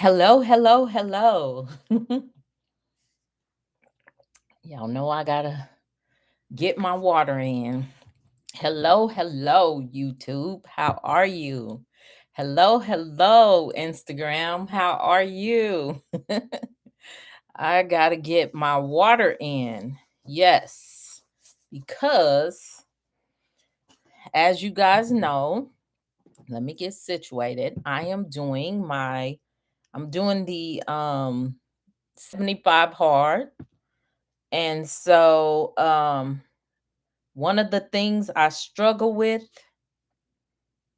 Hello, hello, hello. Y'all know I gotta get my water in. Hello, hello, YouTube. How are you? Hello, hello, Instagram. How are you? I gotta get my water in. Yes, because as you guys know, let me get situated. I'm doing the 75 hard. And so one of the things I struggle with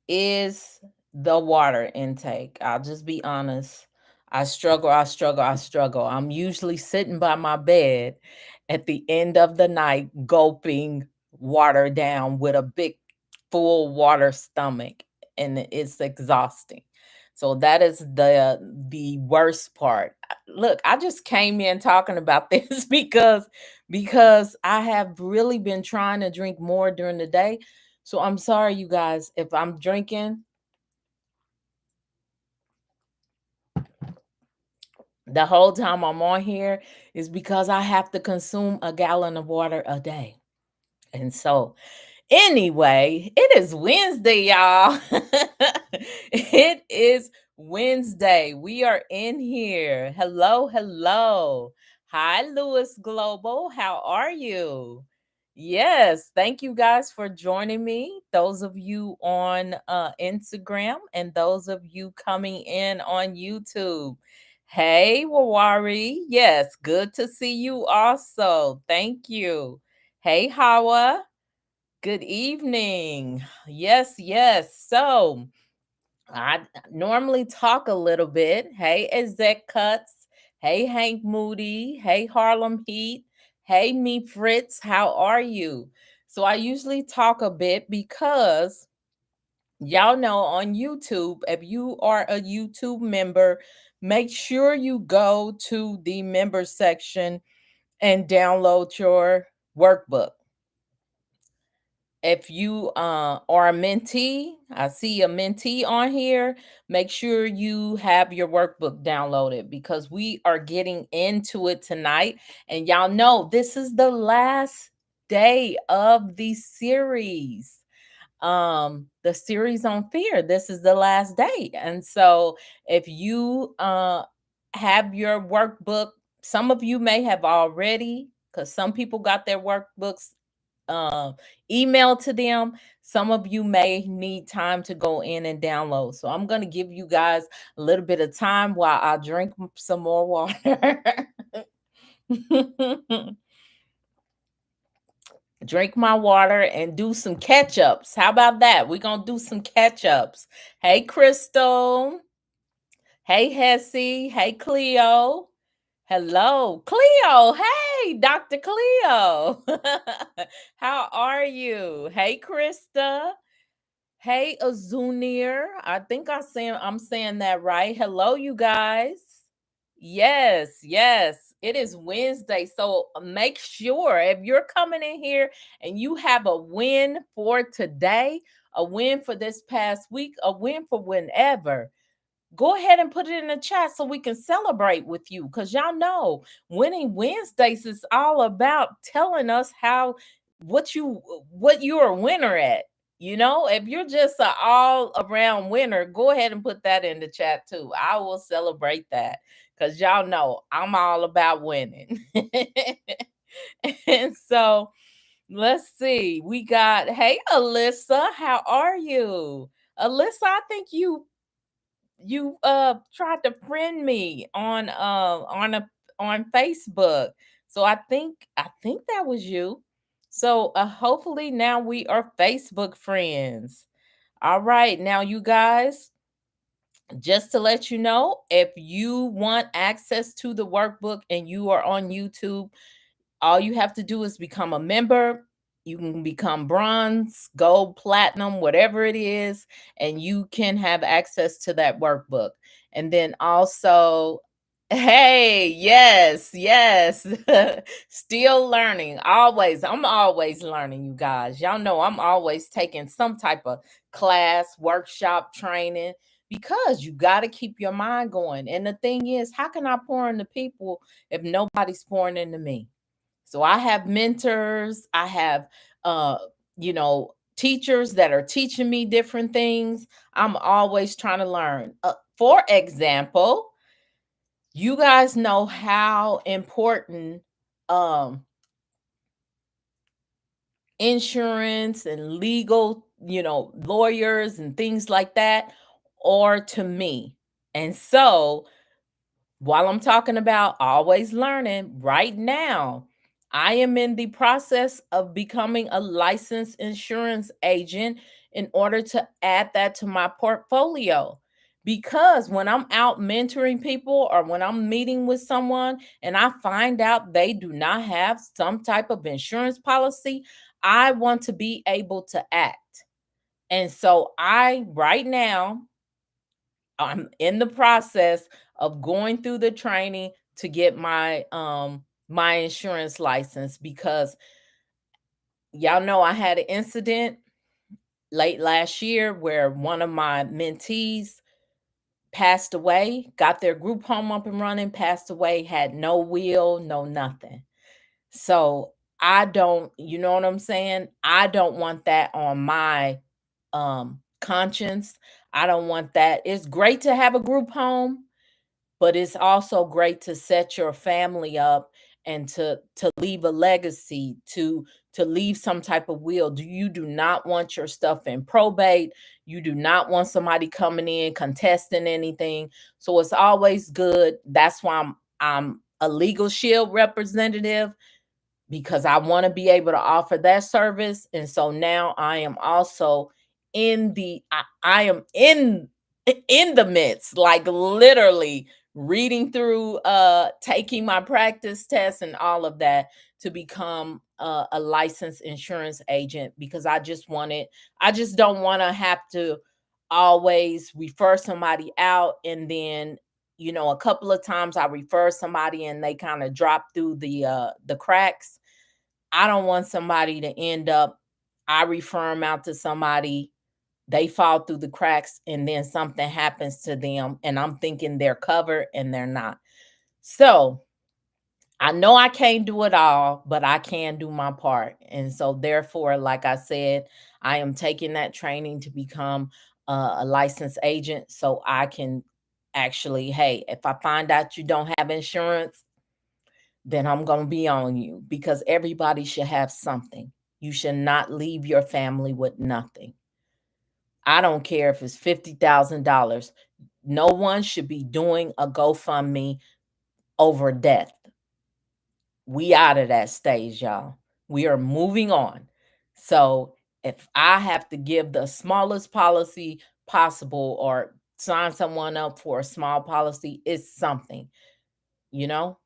is the water intake. I'll just be honest. I struggle. I'm usually sitting by my bed at the end of the night, gulping water down with a big, full water stomach, and it's exhausting. So that is the worst part. Look, I just came in talking about this because I have really been trying to drink more during the day. So I'm sorry, you guys, if I'm drinking the whole time I'm on here is because I have to consume a gallon of water a day. And so, anyway, it is Wednesday, y'all. It is Wednesday. We are in here. Hello, hello. Hi, Lewis Global. How are you? Yes, thank you guys for joining me. Those of you on Instagram and those of you coming in on YouTube. Hey, Wawari. Yes, good to see you also. Thank you. Hey, Hawa. Good evening. Yes, yes. So I normally talk a little bit. Hey, Exec Cuts. Hey, Hank Moody. Hey, Harlem Heat. Hey, me Fritz. How are you? So I usually talk a bit because y'all know on YouTube, if you are a YouTube member, make sure you go to the member section and download your workbook. If you are a mentee, I see a mentee on here, make sure you have your workbook downloaded because we are getting into it tonight. And y'all know this is the last day of the series. The series on fear. This is the last day. And so if you have your workbook, some of you may have already, because some people got their workbooks email to them. Some of you may need time to go in and download. So I'm going to give you guys a little bit of time while I drink some more water. Drink my water and do some catch ups. How about that? We're going to do some catch ups. Hey, Crystal. Hey, Hessie. Hey, Cleo. Hello, Cleo. Hey, Dr. Cleo. How are you? Hey, Krista. Hey, Azunir. I'm saying that right. Hello, you guys. Yes, yes. It is Wednesday. So make sure if you're coming in here and you have a win for today, a win for this past week, a win for whenever, go ahead and put it in the chat so we can celebrate with you. Because y'all know winning Wednesdays is all about telling us how what you're a winner at. You know, if you're just an all around winner, go ahead and put that in the chat too. I will celebrate that because y'all know I'm all about winning. And so let's see. We got, hey, Alyssa, how are you? Alyssa, I think you tried to friend me on Facebook. So I think that was you. So hopefully now we are Facebook friends. All right, now you guys, just to let you know, if you want access to the workbook and you are on YouTube, all you have to do is become a member. You can become bronze, gold, platinum, whatever it is, and you can have access to that workbook. And then also, hey, yes, yes, still learning. Always, I'm always learning, you guys. Y'all know I'm always taking some type of class, workshop, training because you got to keep your mind going. And the thing is, how can I pour into people if nobody's pouring into me? So I have mentors, I have uh teachers that are teaching me different things. I'm always trying to learn. For example, you guys know how important um insurance and legal, lawyers and things like that are to me. And so while I'm talking about always learning, right now, I am in the process of becoming a licensed insurance agent in order to add that to my portfolio. Because when I'm out mentoring people or when I'm meeting with someone and I find out they do not have some type of insurance policy, I want to be able to act. And so right now, I'm in the process of going through the training to get my insurance license, because y'all know I had an incident late last year where one of my mentees passed away, got their group home up and running, passed away, had no will, no nothing. So I don't, you know what I'm saying? I don't want that on my conscience. I don't want that. It's great to have a group home, but it's also great to set your family up and to leave a legacy, to leave some type of will. You do not want your stuff in probate. You do not want somebody coming in contesting anything. So it's always good. That's why I'm a legal shield representative, because I want to be able to offer that service. And so now I am also I am in the midst, like literally reading through taking my practice tests and all of that to become a licensed insurance agent, because I just don't want to have to always refer somebody out, and then a couple of times I refer somebody and they kind of drop through the cracks. I don't want somebody to end up, I refer them out to somebody, they fall through the cracks, and then something happens to them and I'm thinking they're covered and they're not. So I know I can't do it all, but I can do my part. And so therefore, like I said, I am taking that training to become a licensed agent, so I can actually, hey, if I find out you don't have insurance, then I'm going to be on you, because everybody should have something. You should not leave your family with nothing. I don't care if it's $50,000. No one should be doing a GoFundMe over death. We out of that stage, y'all. We are moving on. So if I have to give the smallest policy possible or sign someone up for a small policy, it's something, you know?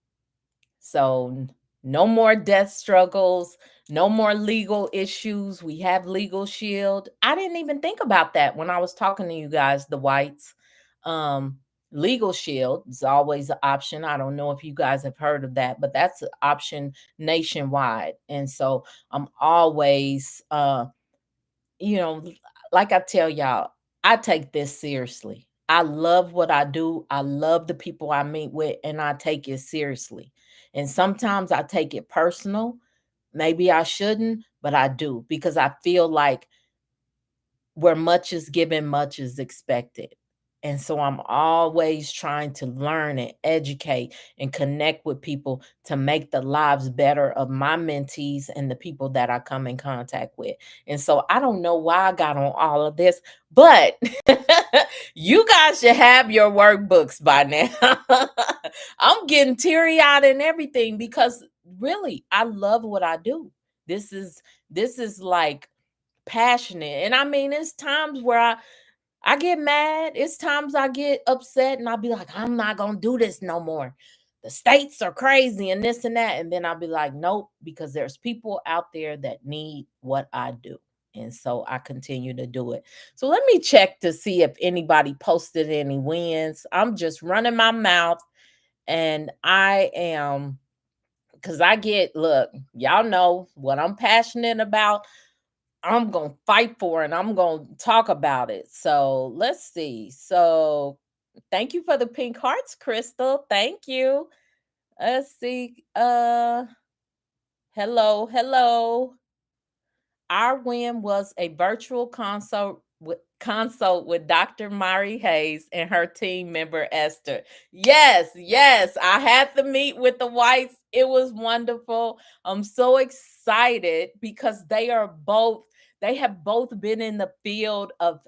So no more death struggles, no more legal issues. We have Legal Shield. I didn't even think about that when I was talking to you guys, the whites. Um, Legal Shield is always an option. I don't know if you guys have heard of that, but that's an option nationwide. And so I'm always you know, like I tell y'all, I take this seriously. I love what I do. I love the people I meet with, and I take it seriously. And sometimes I take it personal. Maybe I shouldn't, but I do, because I feel like where much is given, much is expected. And so I'm always trying to learn and educate and connect with people to make the lives better of my mentees and the people that I come in contact with. And so I don't know why I got on all of this, but you guys should have your workbooks by now. I'm getting teary eyed and everything, because really I love what I do. This is like passionate. And I mean, it's times where I get mad. It's times I get upset and I'll be like, I'm not gonna do this no more. The states are crazy and this and that. And then I'll be like, nope, because there's people out there that need what I do. And so I continue to do it. So let me check to see if anybody posted any wins. I'm just running my mouth, and I am, because I get, look, y'all know what I'm passionate about. I'm going to fight for it and I'm going to talk about it. So, let's see. So, thank you for the pink hearts, Crystal. Thank you. Let's see. Hello, hello. Our win was a virtual consult with Dr. Myrrie Hayes and her team member Esther. Yes, yes, I had to meet with the Whites. It was wonderful. I'm so excited because they have both been in the field of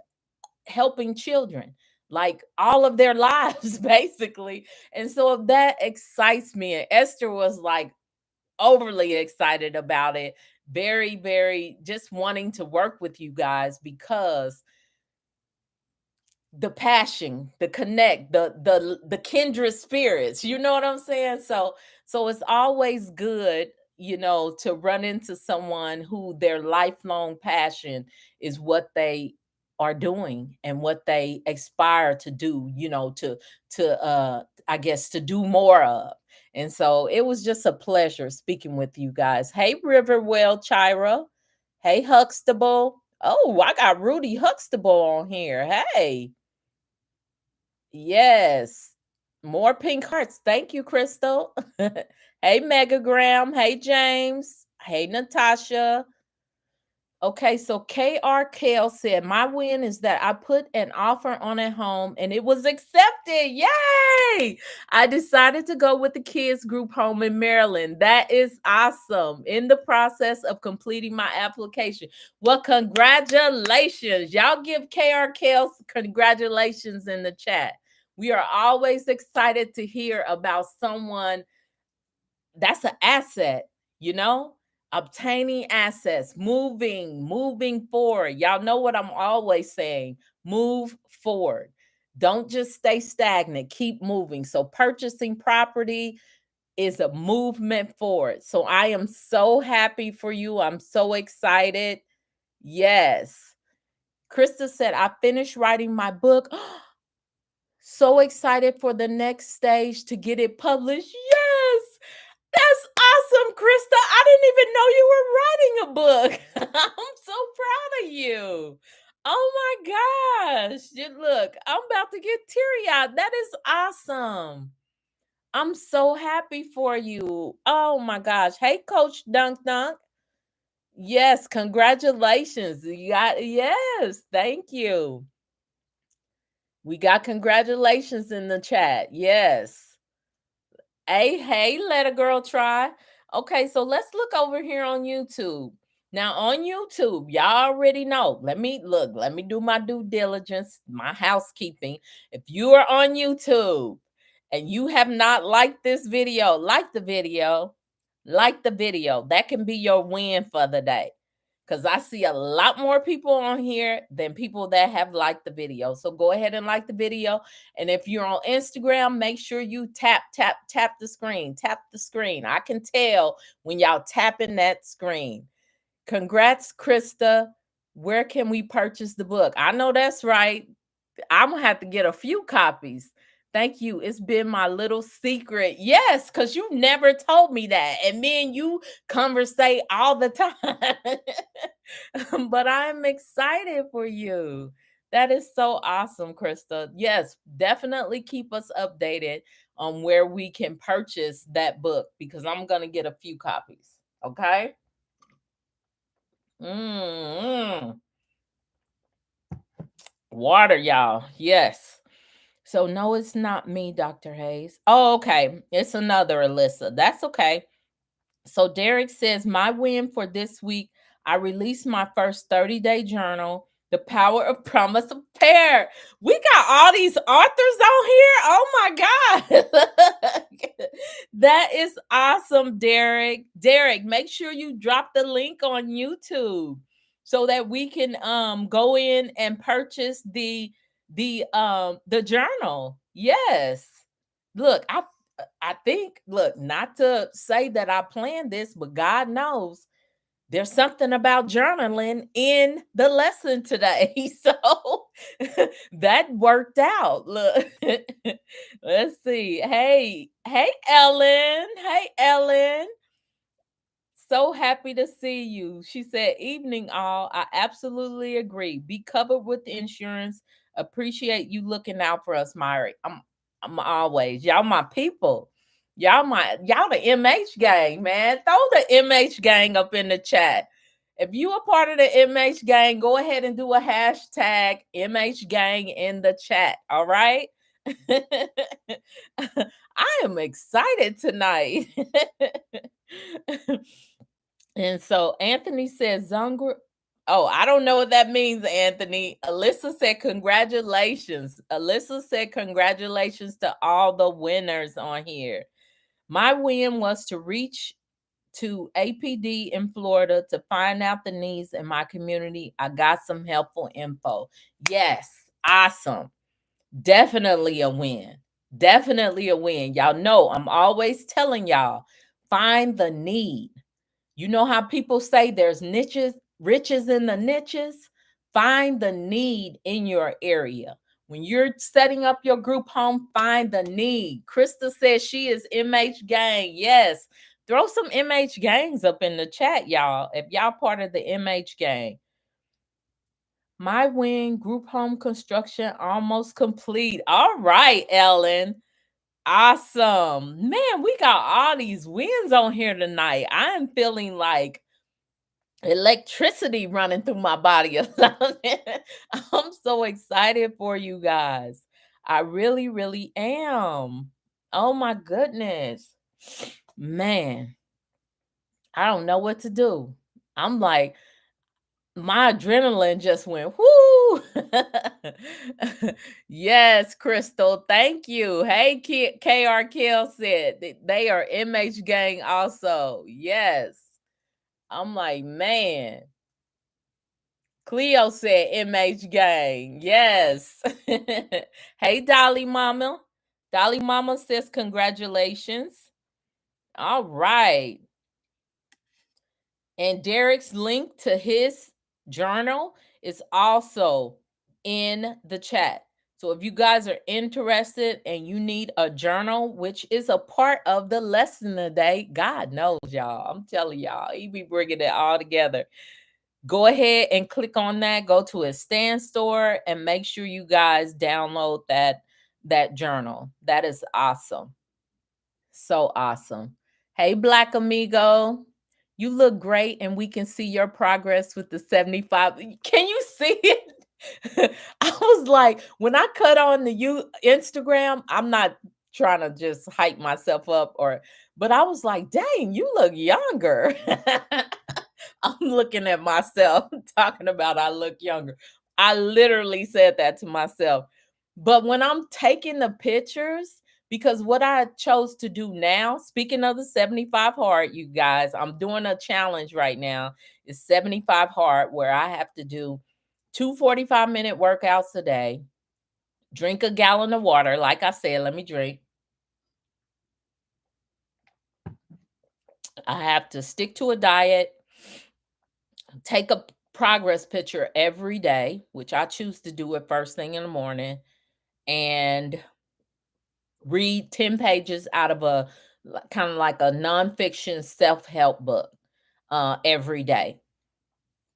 helping children like all of their lives basically. And so that excites me. And Esther was like overly excited about it, very, very just wanting to work with you guys because the passion, the connect, the kindred spirits, you know what I'm saying? So it's always good, to run into someone who their lifelong passion is what they are doing and what they aspire to do, to I guess to do more of. And so it was just a pleasure speaking with you guys. Hey Riverwell Chira. Hey Huxtable. Oh, I got Rudy Huxtable on here. Hey. Yes. More pink hearts. Thank you, Crystal. Hey, Megagram. Hey, James. Hey, Natasha. Okay, so KR Kale said, my win is that I put an offer on a home and it was accepted. Yay! I decided to go with the kids group home in Maryland. That is awesome. In the process of completing my application. Well, congratulations. Y'all give KR Kale congratulations in the chat. We are always excited to hear about someone that's an asset, you know, obtaining assets, moving forward. Y'all know what I'm always saying, move forward. Don't just stay stagnant, keep moving. So purchasing property is a movement forward. So I am so happy for you. I'm so excited. Yes. Krista said, I finished writing my book. So excited for the next stage to get it published. Yes. That's awesome, Krista. I didn't even know you were writing a book. I'm so proud of you. Oh my gosh. Look, I'm about to get teary-eyed. That is awesome. I'm so happy for you. Oh my gosh. Hey, Coach Dunk Dunk. Yes, congratulations. Yes, thank you. We got congratulations in the chat. Yes. Hey, let a girl try. Okay, so let's look over here on YouTube. Now on YouTube, y'all already know. Let me do my due diligence, my housekeeping. If you are on YouTube and you have not liked this video, like the video, like the video. That can be your win for the day. Because I see a lot more people on here than people that have liked the video. So go ahead and like the video. And if you're on Instagram, make sure you tap the screen. Tap the screen. I can tell when y'all tapping that screen. Congrats, Krista. Where can we purchase the book? I know that's right. I'm gonna have to get a few copies. Thank you. It's been my little secret. Yes, because you never told me that. And me and you conversate all the time. But I'm excited for you. That is so awesome, Krista. Yes, definitely keep us updated on where we can purchase that book because I'm gonna get a few copies. Okay. Mm. Water, y'all. Yes. So no, it's not me, Dr. Hayes. Oh, okay. It's another Alyssa. That's okay. So Derek says, my win for this week, I released my first 30-day journal, The Power of Promise of Pair. We got all these authors on here. Oh my God. That is awesome, Derek. Derek, make sure you drop the link on YouTube so that we can go in and purchase the journal. Yes. Look, I think, look, not to say that I planned this, but God knows there's something about journaling in the lesson today. So that worked out. Look, let's see. Hey, Ellen. Hey, Ellen. So happy to see you. She said, evening all. I absolutely agree. Be covered with insurance. Appreciate you looking out for us, Myri. I'm always. Y'all my people. Y'all the MH gang, man. Throw the MH gang up in the chat. If you are part of the MH gang, go ahead and do a hashtag MH gang in the chat. All right. I am excited tonight. And so Anthony says Zunger. Oh, I don't know what that means, Anthony. Alyssa said congratulations. Alyssa said congratulations to all the winners on here. My win was to reach to APD in Florida to find out the needs in my community. I got some helpful info. Yes, awesome. Definitely a win. Definitely a win. Y'all know I'm always telling y'all, find the need. You know how people say there's niches, riches in the niches? Find the need in your area. When you're setting up your group home, find the need. Krista says she is MH gang. Yes. Throw some MH gangs up in the chat, y'all. If y'all part of the MH gang. My wing group home construction almost complete. All right, Ellen. Awesome. Man, we got all these wins on here tonight. I am feeling like electricity running through my body. I'm so excited for you guys. I really, really am. Oh my goodness. Man, I don't know what to do. I'm like, my adrenaline just went whoo. Yes, Crystal, thank you. Hey, KR Kill said they are MH gang also. Yes. I'm like, man. Cleo said MH gang. Yes. Hey, Dolly Mama. Dolly Mama says congratulations. All right. And Derek's link to his journal is also in the chat. So if you guys are interested and you need a journal, which is a part of the lesson today, God knows, y'all. I'm telling y'all, he be bringing it all together. Go ahead and click on that. Go to his stand store and make sure you guys download that journal. That is awesome. So awesome. Hey, Black Amigo. You look great, and we can see your progress with the 75. Can you see it? I was like, when I cut on the Instagram, I'm not trying to just hype myself up but I was like, dang, you look younger. I'm looking at myself talking about I look younger. I literally said that to myself. But when I'm taking the pictures, because what I chose to do now, speaking of the 75 hard, you guys, I'm doing a challenge right now. It's 75 hard where I have to do 2 45-minute workouts a day, drink a gallon of water. Like I said, let me drink. I have to stick to a diet, take a progress picture every day, which I choose to do it first thing in the morning, and read 10 pages out of a kind of like a nonfiction self-help book every day.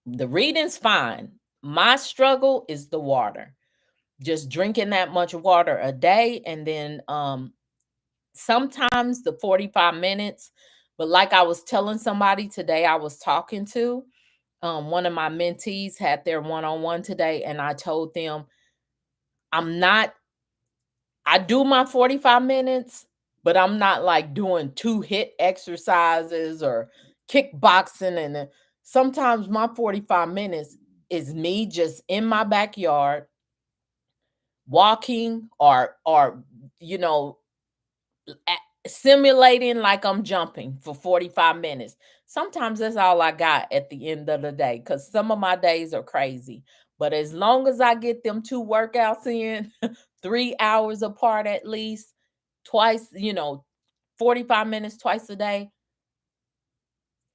The reading's fine. My struggle is the water. Just drinking that much water a day, and then sometimes the 45 minutes. But like I was telling somebody today I was talking to, one of my mentees had their one-on-one today, and I told them I do my 45 minutes, but I'm not like doing 2 hit exercises or kickboxing. And sometimes my 45 minutes is me just in my backyard walking or you know simulating like I'm jumping for 45 minutes. Sometimes that's all I got at the end of the day, because some of my days are crazy. But as long as I get them 2 workouts in, 3 hours apart at least, twice, 45 minutes twice a day,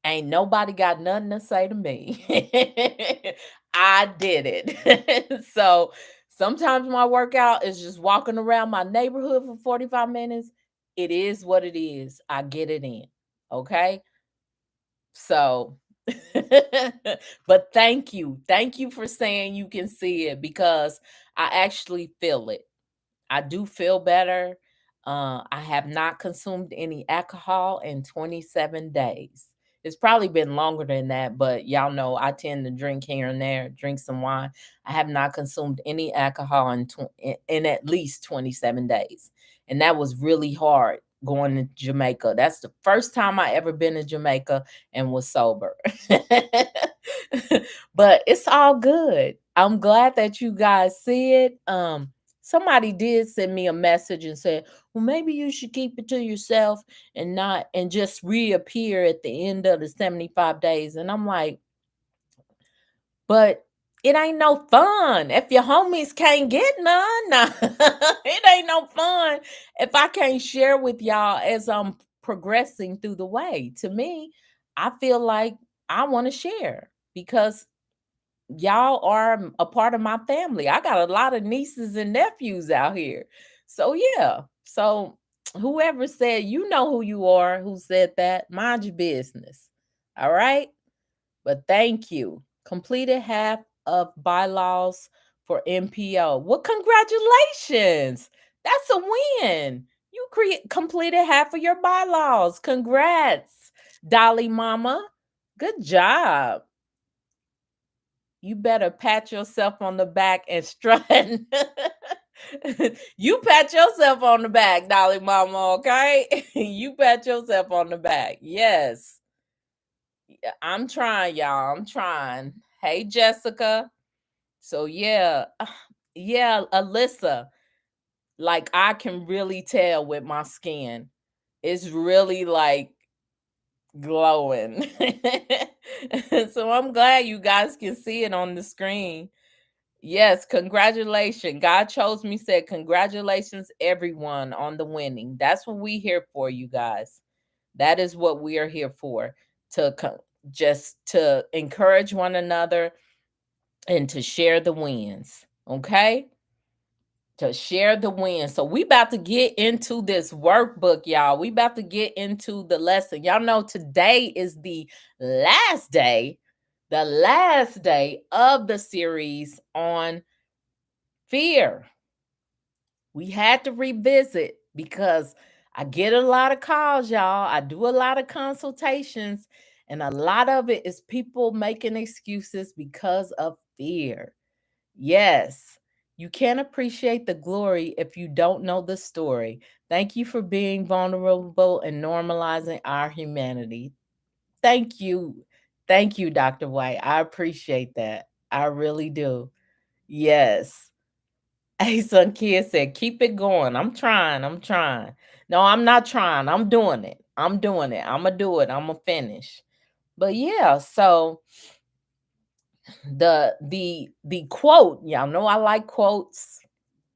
ain't nobody got nothing to say to me. I did it. So sometimes my workout is just walking around my neighborhood for 45 minutes. It is what it is. I get it in. Okay. So, but thank you. Thank you for saying you can see it because I actually feel it. I do feel better. I have not consumed any alcohol in 27 days. It's probably been longer than that, but y'all know I tend to drink here and there, drink some wine. I have not consumed any alcohol in at least 27 days. And that was really hard going to Jamaica. That's the first time I ever been to Jamaica and was sober. But it's all good. I'm glad that you guys see it. Somebody did send me a message and said, well, maybe you should keep it to yourself and just reappear at the end of the 75 days. And I'm like, but it ain't no fun if your homies can't get none. Nah, it ain't no fun if I can't share with y'all as I'm progressing through the way. To me, I feel like I want to share because y'all are a part of my family. I got a lot of nieces and nephews out here. So yeah. So whoever said, you know who you are, who said that, mind your business. All right? But thank you. Completed half of bylaws for MPO. Well, congratulations. That's a win. You completed half of your bylaws. Congrats, Dolly Mama. Good job. You better pat yourself on the back and strut. You pat yourself on the back, Dolly Mama, okay? You pat yourself on the back. Yes. Yeah, I'm trying, y'all. I'm trying. Hey, Jessica. So, yeah. Yeah, Alyssa. Like, I can really tell with my skin. It's really like glowing. So, I'm glad you guys can see it on the screen. Yes, congratulations. God chose me, said, congratulations, everyone, on the winning. That's what we here for, you guys. That is what we are here for, to just to encourage one another and to share the wins. Okay? To share the wins. So we about to get into this workbook, y'all. We about to get into the lesson. Y'all know today is the last day of the series on fear. We had to revisit because I get a lot of calls, y'all. I do a lot of consultations, and a lot of it is people making excuses because of fear. Yes, you can't appreciate the glory if you don't know the story. Thank you for being vulnerable and normalizing our humanity. Thank you. Thank you, Dr. White. I appreciate that. I really do. Yes. Hey, son kid said, keep it going. I'm trying. I'm trying. No, I'm not trying. I'm doing it. I'm doing it. I'm gonna do it. I'm gonna finish. But yeah, so the quote, y'all know I like quotes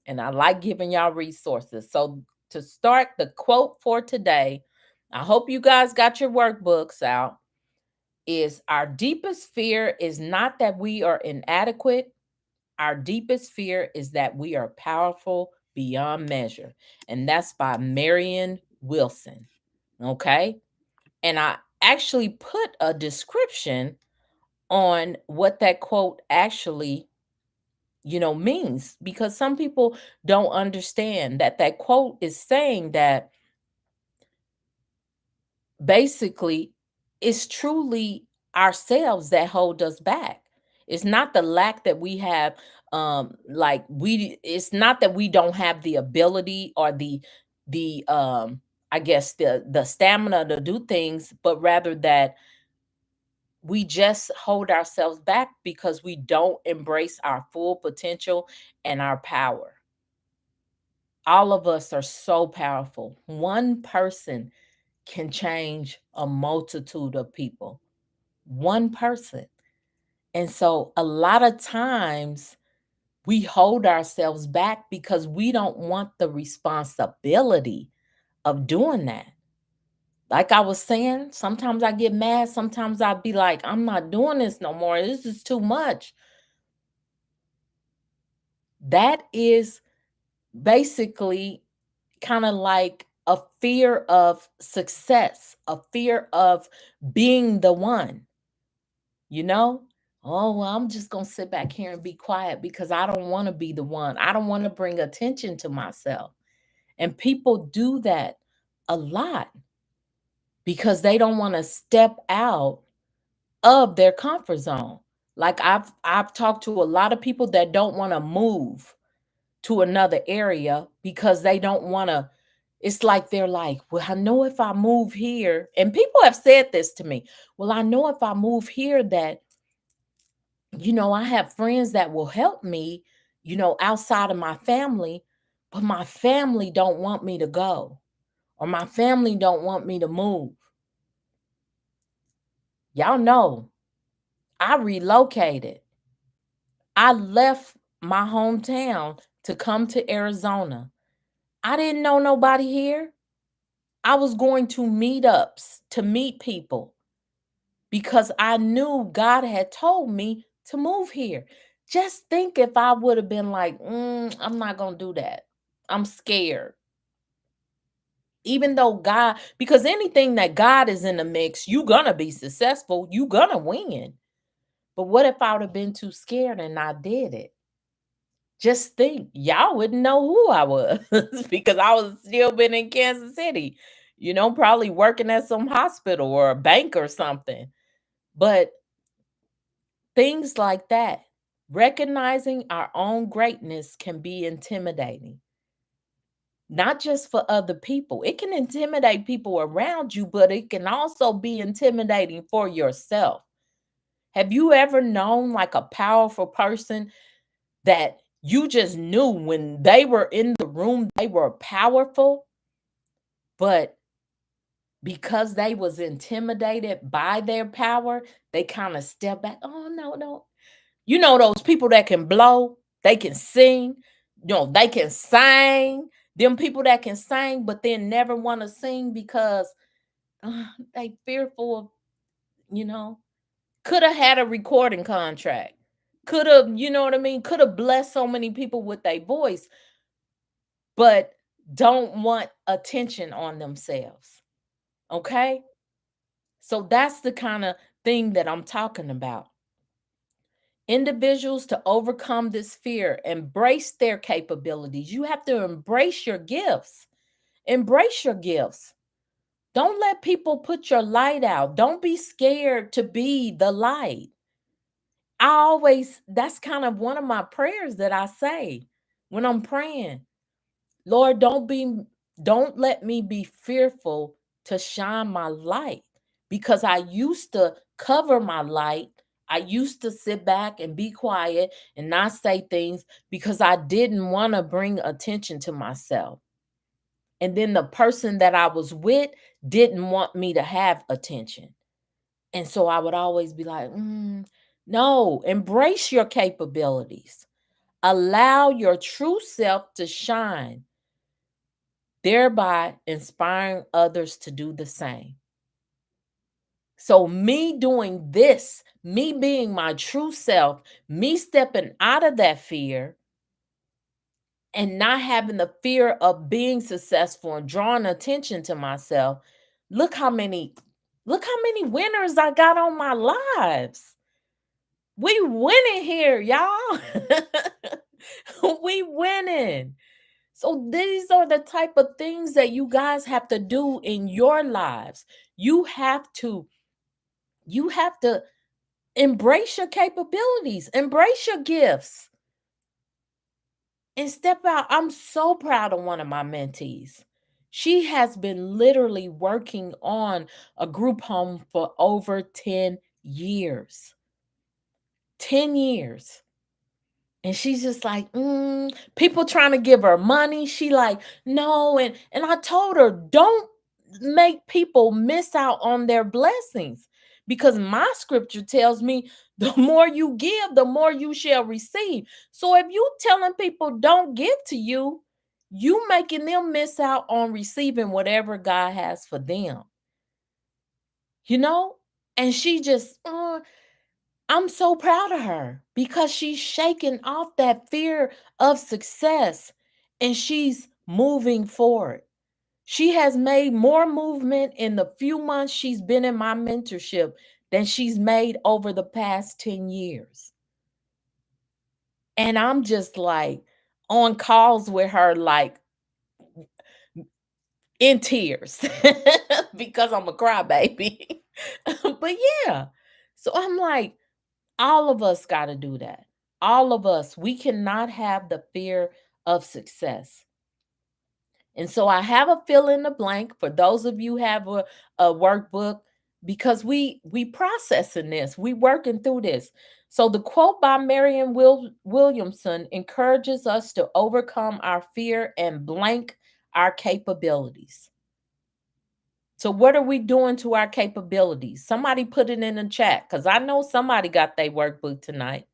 and I like giving y'all resources. So to start the quote for today, I hope you guys got your workbooks out. Is our deepest fear is not that we are inadequate. Our deepest fear is that we are powerful beyond measure. And that's by Marion Wilson. Okay. And I actually put a description on what that quote actually, means, because some people don't understand that that quote is saying that basically it's truly ourselves that hold us back. It's not the lack that we have, like we it's not that we don't have the ability or the I guess the stamina to do things, but rather that we just hold ourselves back because we don't embrace our full potential and our power. All of us are so powerful. One person can change a multitude of people. One person. And so a lot of times we hold ourselves back because we don't want the responsibility of doing that. Like I was saying, sometimes I get mad. Sometimes I'd be like, I'm not doing this no more. This is too much. That is basically kind of like a fear of success, a fear of being the one, you know? Oh, well, I'm just going to sit back here and be quiet because I don't want to be the one. I don't want to bring attention to myself. And people do that a lot because they don't want to step out of their comfort zone. Like I've talked to a lot of people that don't want to move to another area because they don't want to. It's like they're like, well, I know if I move here, and people have said this to me, well, I know if I move here that, I have friends that will help me, outside of my family, but my family don't want me to go, or my family don't want me to move. Y'all know, I relocated. I left my hometown to come to Arizona. I didn't know nobody here. I was going to meetups to meet people because I knew God had told me to move here. Just think if I would have been like, I'm not going to do that. I'm scared. Even though God, because anything that God is in the mix, you're going to be successful. You're going to win. But what if I would have been too scared and I did it? Just think, y'all wouldn't know who I was because I was still been in Kansas City, probably working at some hospital or a bank or something. But things like that, recognizing our own greatness can be intimidating, not just for other people. It can intimidate people around you, but it can also be intimidating for yourself. Have you ever known like a powerful person that you just knew when they were in the room, they were powerful, but because they was intimidated by their power, they kind of step back. Oh, no, no. You know those people that can blow, they can sing, they can sing. Them people that can sing, but then never want to sing because they fearful of, you know, could have had a recording contract. Could have, you know what I mean? Could have blessed so many people with their voice, but don't want attention on themselves. Okay? So that's the kind of thing that I'm talking about. Individuals to overcome this fear, embrace their capabilities. You have to embrace your gifts. Embrace your gifts. Don't let people put your light out. Don't be scared to be the light. That's kind of one of my prayers that I say when I'm praying. Lord, don't let me be fearful to shine my light because I used to cover my light. I used to sit back and be quiet and not say things because I didn't want to bring attention to myself. And then the person that I was with didn't want me to have attention. And so I would always be like, no, embrace your capabilities. Allow your true self to shine, thereby inspiring others to do the same. So, me doing this, me being my true self, me stepping out of that fear and not having the fear of being successful and drawing attention to myself. Look how many look how many winners I got on my lives. We winning here, y'all. We winning. So these are the type of things that you guys have to do in your lives. You have to embrace your capabilities, embrace your gifts, and step out. I'm so proud of one of my mentees. She has been literally working on a group home for over 10 years. 10 years. And she's just like, people trying to give her money. She like, no. And I told her, don't make people miss out on their blessings. Because my scripture tells me the more you give, the more you shall receive. So if you telling people don't give to you, you making them miss out on receiving whatever God has for them. You know? And she just, I'm so proud of her because she's shaking off that fear of success and she's moving forward. She has made more movement in the few months she's been in my mentorship than she's made over the past 10 years. And I'm just like on calls with her, like in tears because I'm a crybaby. But yeah, so I'm like, all of us got to do that. All of us, we cannot have the fear of success. And so I have a fill in the blank for those of you who have a workbook, because we processing this, we working through this. So the quote by Marion Williamson encourages us to overcome our fear and blank our capabilities. So what are we doing to our capabilities? Somebody put it in the chat, because I know somebody got their workbook tonight.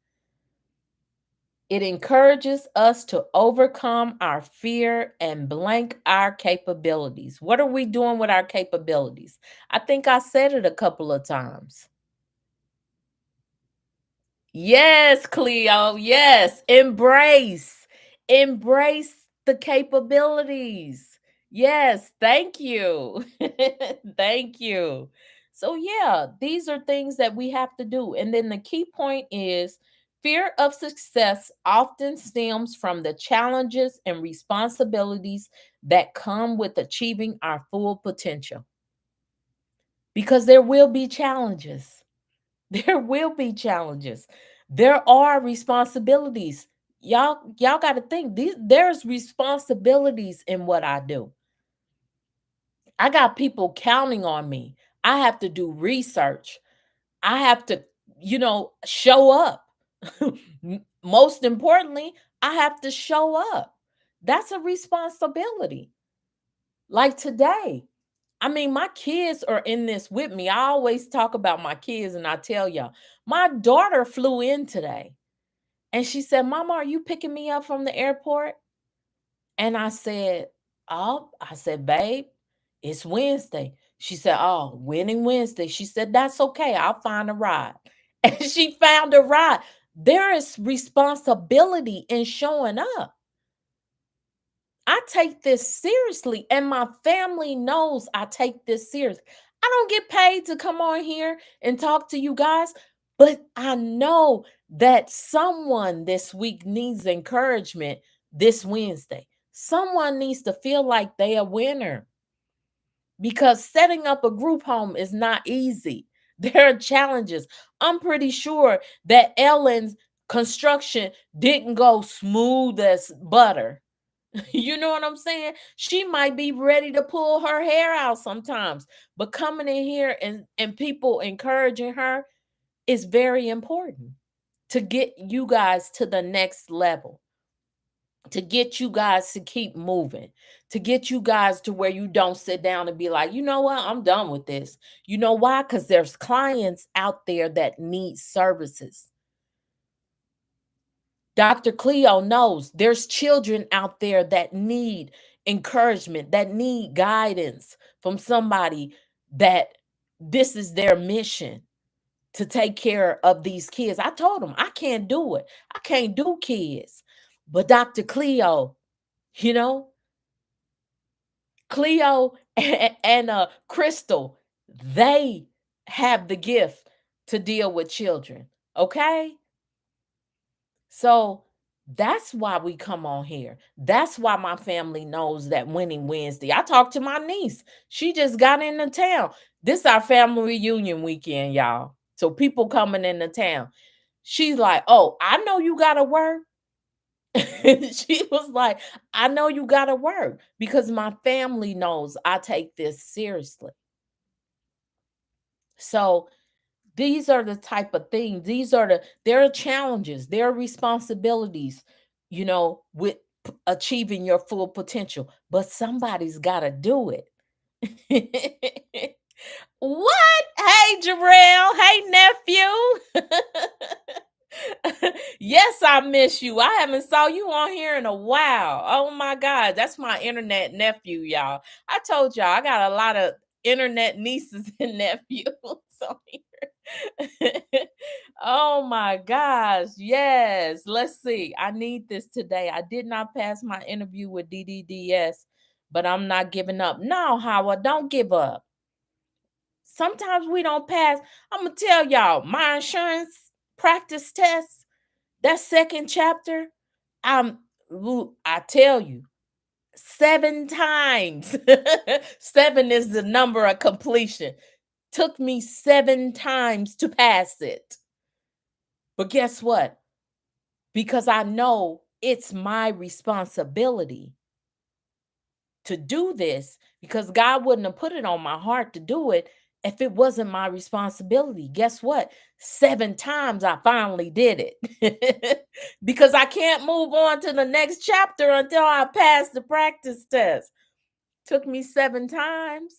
It encourages us to overcome our fear and blank our capabilities. What are we doing with our capabilities? I think I said it a couple of times. Yes, Cleo. Yes. Embrace. Embrace the capabilities. Yes. Thank you. Thank you. So, yeah, these are things that we have to do. And then the key point is fear of success often stems from the challenges and responsibilities that come with achieving our full potential, because there will be challenges. There will be challenges. There are responsibilities. Y'all got to think, there's responsibilities in what I do. I got people counting on me. I have to do research. I have to, show up. Most importantly, I have to show up. That's a responsibility. Like today, I mean, my kids are in this with me. I always talk about my kids, and I tell y'all, my daughter flew in today and she said, Mama, are you picking me up from the airport? And I said, Oh, I said, Babe, it's Wednesday. She said, Oh, winning Wednesday. She said, That's okay. I'll find a ride. And she found a ride. There is responsibility in showing up. I take this seriously, and my family knows I take this serious. I don't get paid to come on here and talk to you guys, but I know that someone this week needs encouragement this Wednesday. Someone needs to feel like they a winner, because setting up a group home is not easy. There are challenges. I'm pretty sure that Ellen's construction didn't go smooth as butter. You know what I'm saying? She might be ready to pull her hair out sometimes, but coming in here and people encouraging her is very important to get you guys to the next level, to get you guys to keep moving, to get you guys to where you don't sit down and be like, you know what, I'm done with this. You know why? Because there's clients out there that need services. Dr. Cleo knows there's children out there that need encouragement, that need guidance from somebody, that this is their mission to take care of these kids. I told them I can't do it. I can't do kids. But Dr. Cleo, you know, Cleo and Crystal, they have the gift to deal with children. Okay? So that's why we come on here. That's why my family knows that winning Wednesday. I talked to my niece. She just got into town. This our family reunion weekend, y'all. So people coming into town. She's like, "Oh, I know you got to work." She was like, "I know you got to work because my family knows I take this seriously." So these are the type of things, there are challenges, there are responsibilities, with achieving your full potential, but somebody's got to do it. What? Hey, Jarrell. Hey, nephew. Yes, I miss you. I haven't saw you on here in a while. Oh my God, that's my internet nephew, y'all. I told y'all I got a lot of internet nieces and nephews on here. Oh my gosh, yes. Let's see. I need this today. I did not pass my interview with DDDS, but I'm not giving up. No, Howard, don't give up. Sometimes we don't pass. I'm going to tell y'all, my insurance practice test, that second chapter, I'm, I tell you, 7 times. 7 is the number of completion. Took me 7 times to pass it. But guess what? Because I know it's my responsibility to do this, because God wouldn't have put it on my heart to do it if it wasn't my responsibility. Guess what? 7 times I finally did it. Because I can't move on to the next chapter until I pass the practice test. Took me 7 times.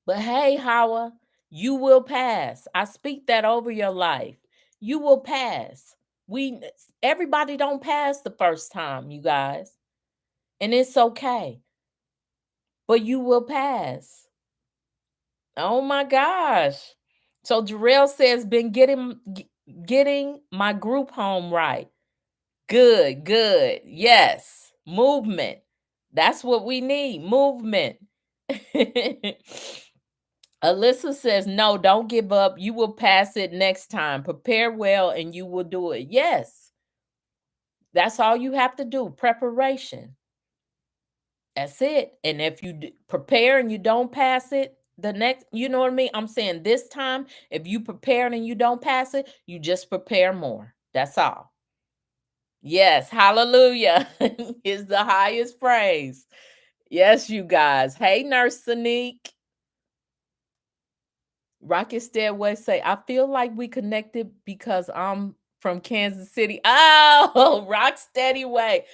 But hey, Hawa, you will pass. I speak that over your life. You will pass. We Everybody don't pass the first time, you guys. And it's okay. But you will pass. Oh my gosh. So Jarrell says, been getting my group home right. Good, good. Yes. Movement. That's what we need. Movement. Alyssa says, no, don't give up. You will pass it next time. Prepare well and you will do it. Yes. That's all you have to do. Preparation. That's it. And if you prepare and you don't pass it, the next, you know what I mean? I'm saying this time, if you prepare and you don't pass it, you just prepare more. That's all. Yes. Hallelujah is the highest praise. Yes, you guys. Hey, Nurse Sanique. Rocket Stairway say, I feel like we connected because I'm from Kansas City. Oh, Rock Steady Way.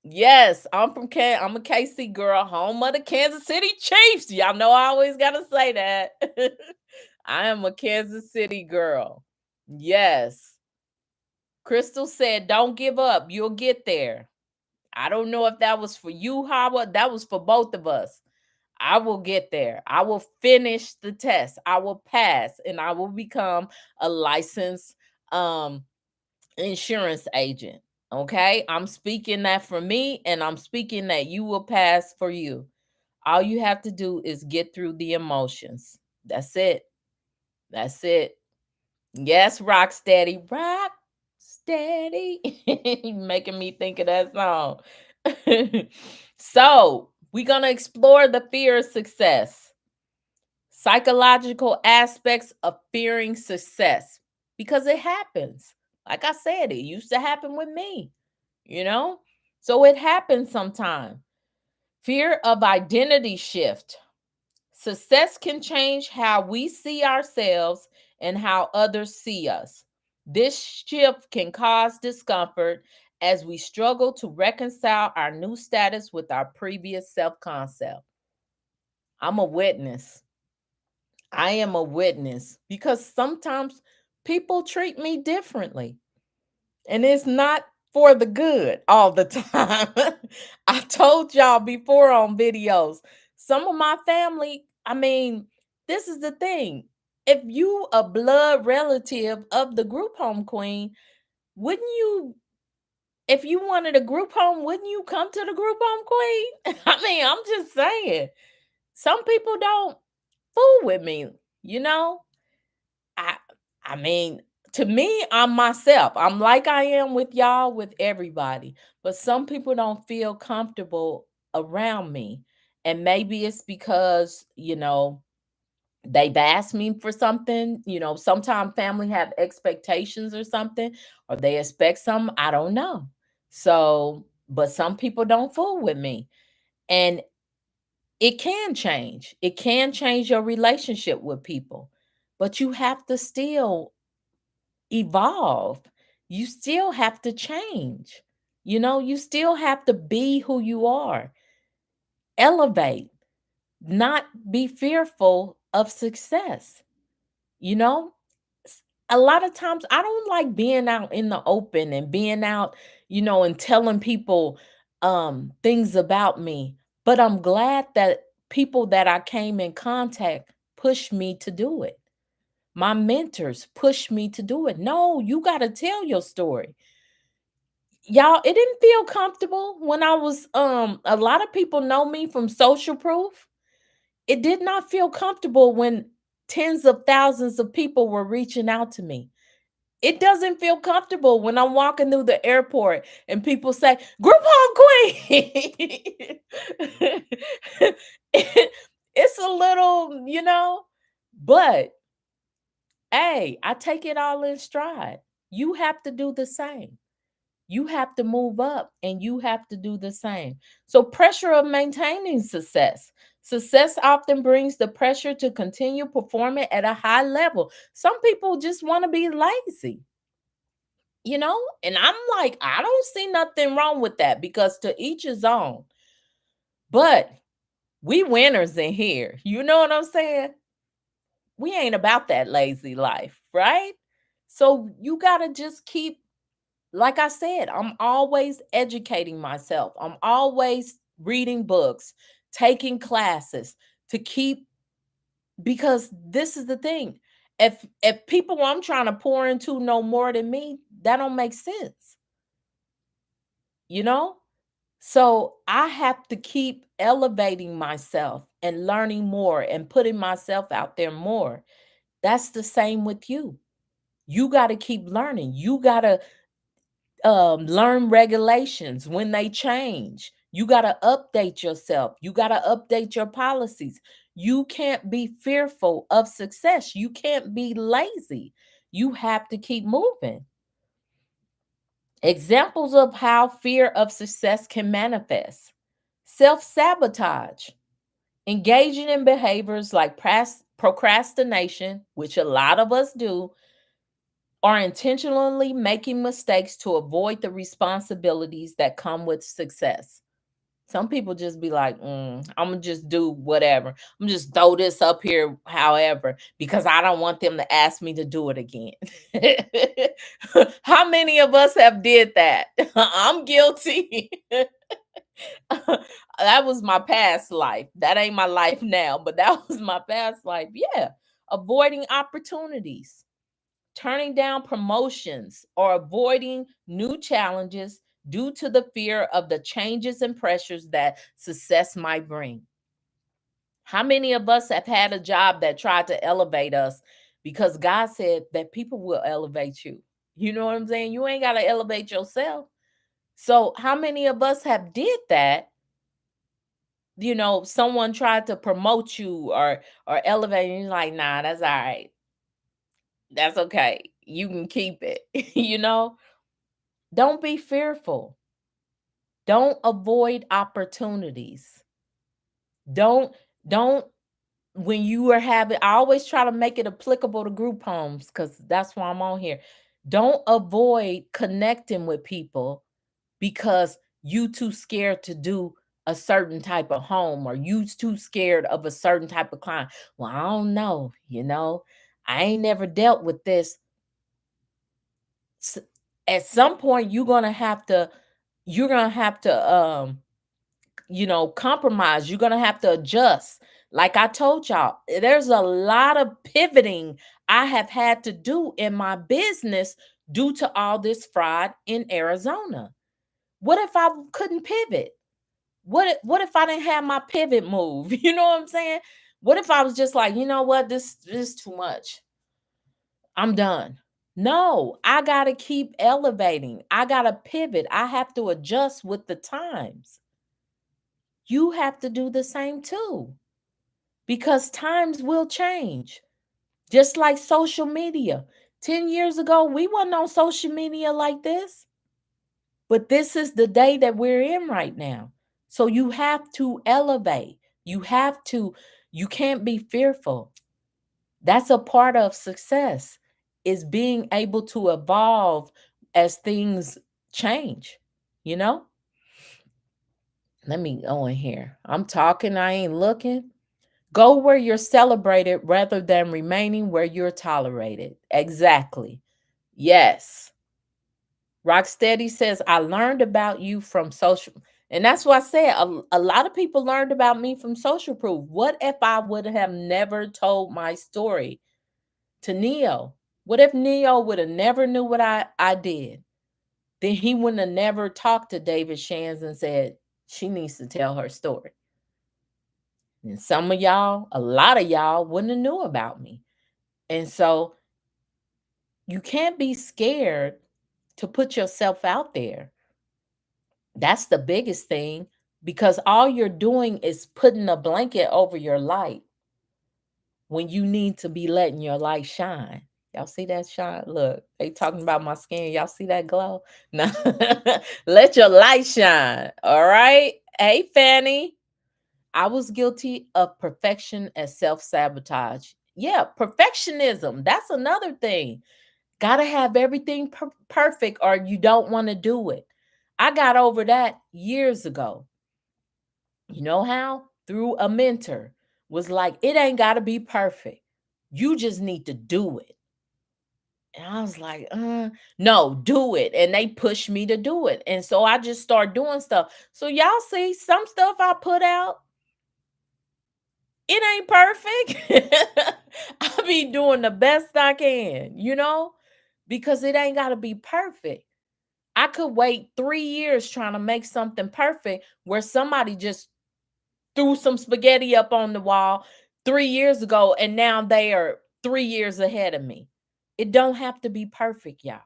Yes, I'm I'm a KC girl, home of the Kansas City Chiefs. Y'all know I always gotta say that. I am a Kansas City girl. Yes. Crystal said, don't give up. You'll get there. I don't know if that was for you, Howard. That was for both of us. I will get there. I will finish the test. I will pass and I will become a licensed insurance agent. Okay? I'm speaking that for me and I'm speaking that you will pass for you. All you have to do is get through the emotions. That's it. That's it. Yes, rock steady. Rock steady. Making me think of that song. So, we're going to explore the fear of success. Psychological aspects of fearing success, because it happens. Like I said, it used to happen with me, you know? So it happens sometime. Fear of identity shift. Success can change how we see ourselves and how others see us. This shift can cause discomfort as we struggle to reconcile our new status with our previous self concept. I'm a witness. I am a witness because sometimes people treat me differently and it's not for the good all the time. I told y'all before on videos, some of my family, I mean, this is the thing. If you a blood relative of the group home queen, wouldn't you, if you wanted a group home, wouldn't you come to the group home queen? I mean, I'm just saying. Some people don't fool with me, you know? I I mean, to me, I'm myself. I'm like I am with y'all, with everybody. But some people don't feel comfortable around me. And maybe it's because, they've asked me for something. Sometimes family have expectations or something, or they expect something. I don't know. So, but some people don't fool with me. And it can change. It can change your relationship with people. But you have to still evolve. You still have to change. You still have to be who you are. Elevate, not be fearful of success. You know, a lot of times I don't like being out in the open and being out, and telling people things about me, but I'm glad that people that I came in contact pushed me to do it. My mentors pushed me to do it. No, you got to tell your story. Y'all, it didn't feel comfortable when I was a lot of people know me from social proof. It did not feel comfortable when tens of thousands of people were reaching out to me. It doesn't feel comfortable when I'm walking through the airport and people say, "Groupon Queen." It's a little, but hey, I take it all in stride. You have to do the same. You have to move up and you have to do the same. So, pressure of maintaining success. Success often brings the pressure to continue performing at a high level. Some people just want to be lazy, and I'm like, I don't see nothing wrong with that because to each his own. But we winners in here. You know what I'm saying? We ain't about that lazy life, right? So, you got to just keep. Like I said, I'm always educating myself. I'm always reading books, taking classes to keep, because this is the thing. If people I'm trying to pour into know more than me, that don't make sense, you know? So I have to keep elevating myself and learning more and putting myself out there more. That's the same with you. You got to keep learning. You got to learn regulations when they change. You got to update yourself. You got to update your policies. You can't be fearful of success. You can't be lazy. You have to keep moving. Examples of how fear of success can manifest: self sabotage, engaging in behaviors like procrastination, which a lot of us do, or intentionally making mistakes to avoid the responsibilities that come with success. Some people just be like, I'm gonna just do whatever. I'm just throw this up here, however, because I don't want them to ask me to do it again. How many of us have did that? I'm guilty. That was my past life. That ain't my life now, but that was my past life. Yeah, avoiding opportunities, turning down promotions, or avoiding new challenges due to the fear of the changes and pressures that success might bring. How many of us have had a job that tried to elevate us because God said that people will elevate you? You know what I'm saying? You ain't got to elevate yourself. So, how many of us have did that? Someone tried to promote you or elevate you, you're like, nah, that's all right. That's okay. You can keep it. Don't be fearful. Don't avoid opportunities. Don't don't when you are having, I always try to make it applicable to group homes because that's why I'm on here. Don't avoid connecting with people because you too scared to do a certain type of home or you too scared of a certain type of client. Well, I don't know, I ain't never dealt with this. S- At some point you're gonna have to compromise. You're gonna have to adjust. Like I told y'all, there's a lot of pivoting I have had to do in my business due to all this fraud in Arizona. What if I couldn't pivot? What if I didn't have my pivot move? You know what I'm saying? What if I was just like, you know what, this is too much. I'm done. No, I gotta keep elevating. I gotta pivot. I have to adjust with the times. You have to do the same too because times will change. Just like social media. 10 years ago, we wasn't on social media like this, but this is the day that we're in right now. So you have to elevate. You can't be fearful. That's a part of success is being able to evolve as things change, you know? Let me go in here. I'm talking, I ain't looking. Go where you're celebrated rather than remaining where you're tolerated. Exactly. Yes. Rocksteady says, I learned about you from social. And that's what I said. A lot of people learned about me from social proof. What if I would have never told my story to Neo? What if Neo would have never knew what I did? then he wouldn't have never talked to David Shands and said, she needs to tell her story. And some of y'all, a lot of y'all wouldn't have knew about me. And so you can't be scared to put yourself out there. That's the biggest thing, because all you're doing is putting a blanket over your light when you need to be letting your light shine. Y'all see that shine? Look, they talking about my skin. Y'all see that glow? No. Let your light shine. All right. Hey, Fanny. I was guilty of perfection and self-sabotage. Yeah, perfectionism. That's another thing. Gotta have everything perfect or you don't want to do it. I got over that years ago. You know how? Through a mentor. Was like, it ain't gotta be perfect. You just need to do it. And I was like, no, do it. And they pushed me to do it. And so I just start doing stuff. So y'all see some stuff I put out, it ain't perfect. I be doing the best I can, because it ain't got to be perfect. I could wait 3 years trying to make something perfect where somebody just threw some spaghetti up on the wall 3 years ago and now they are 3 years ahead of me. It don't have to be perfect, y'all.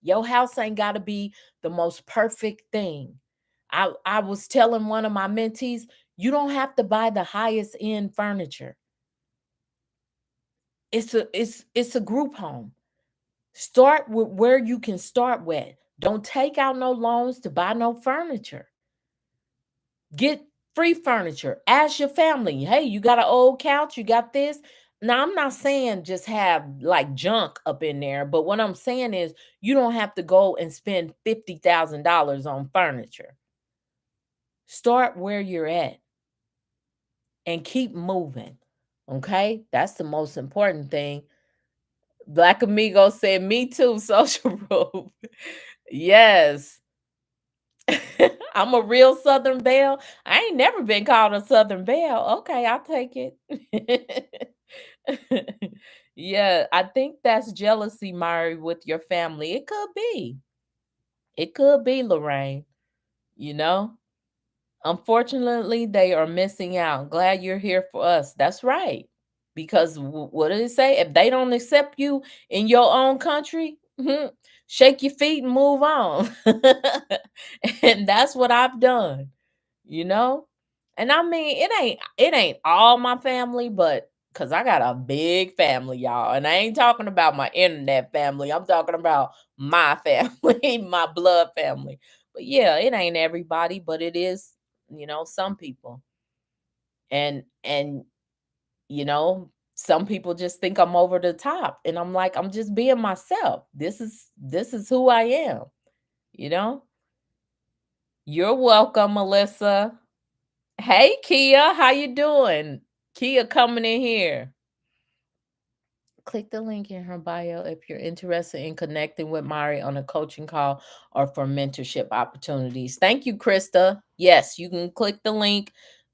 Your house ain't got to be the most perfect thing. I was telling one of my mentees, you don't have to buy the highest end furniture. It's a group home. Start with where you can start with. Don't take out no loans to buy no furniture. Get free furniture. Ask your family, hey, you got an old couch? You got this? Now, I'm not saying just have like junk up in there, but what I'm saying is you don't have to go and spend $50,000 on furniture. Start where you're at and keep moving. Okay? That's the most important thing. Black Amigo said, me too, social proof. Yes. I'm a real Southern Belle. I ain't never been called a Southern Belle. Okay, I'll take it. Yeah, I think that's jealousy, Mari, with your family. It could be. It could be, Lorraine. You know? Unfortunately, they are missing out. Glad you're here for us. That's right. Because what did it say? If they don't accept you in your own country, shake your feet and move on. And that's what I've done, you know? And I mean, it ain't all my family, but because I got a big family, y'all. And I ain't talking about my internet family. I'm talking about my family, my blood family. But yeah, it ain't everybody, but it is, some people. And some people just think I'm over the top. And I'm like, I'm just being myself. This is who I am, you know? You're welcome, Melissa. Hey, Kia, how you doing? Kia coming in here. Click the link in her bio if you're interested in connecting with Mari on a coaching call or for mentorship opportunities. Thank you, Krista. Yes, you can click the link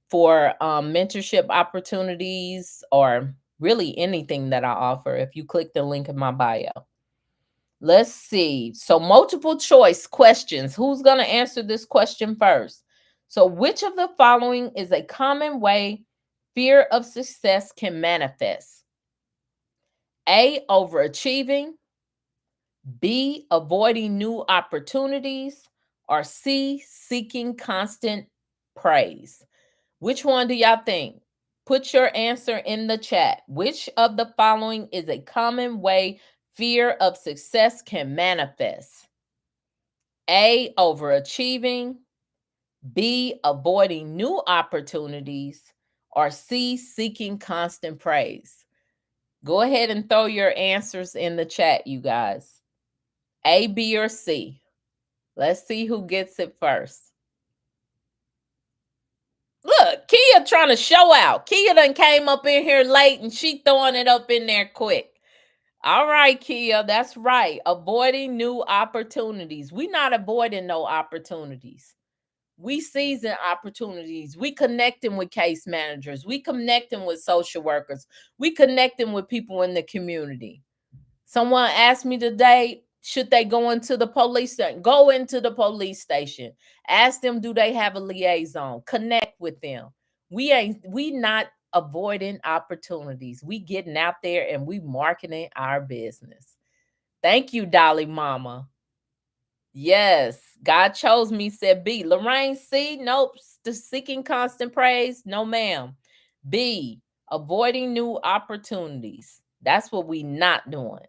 for mentorship opportunities or really anything that I offer if you click the link in my bio. Let's see. So, multiple choice questions. Who's going to answer this question first? So, which of the following is a common way fear of success can manifest? A, overachieving, B, avoiding new opportunities, or C, seeking constant praise. Which one do y'all think? Put your answer in the chat. Which of the following is a common way fear of success can manifest? A, overachieving, B, avoiding new opportunities, or C, seeking constant praise. Go ahead and throw your answers in the chat, you guys. A, B, or C. Let's see who gets it first. Look, Kia trying to show out. Kia done came up in here late and she throwing it up in there quick. All right, Kia, that's right. Avoiding new opportunities. We not avoiding no opportunities. We seizing opportunities. We connecting with case managers. We connecting with social workers. We connecting with people in the community. Someone asked me today, Should they go into the police station? Go into the police station. Ask them, do they have a liaison? Connect with them. We not avoiding opportunities. We getting out there and we marketing our business. Thank you, Dolly Mama. Yes, God chose me, said B. Lorraine C. Nope. Seeking constant praise. No, ma'am. B. Avoiding new opportunities. That's what we not doing.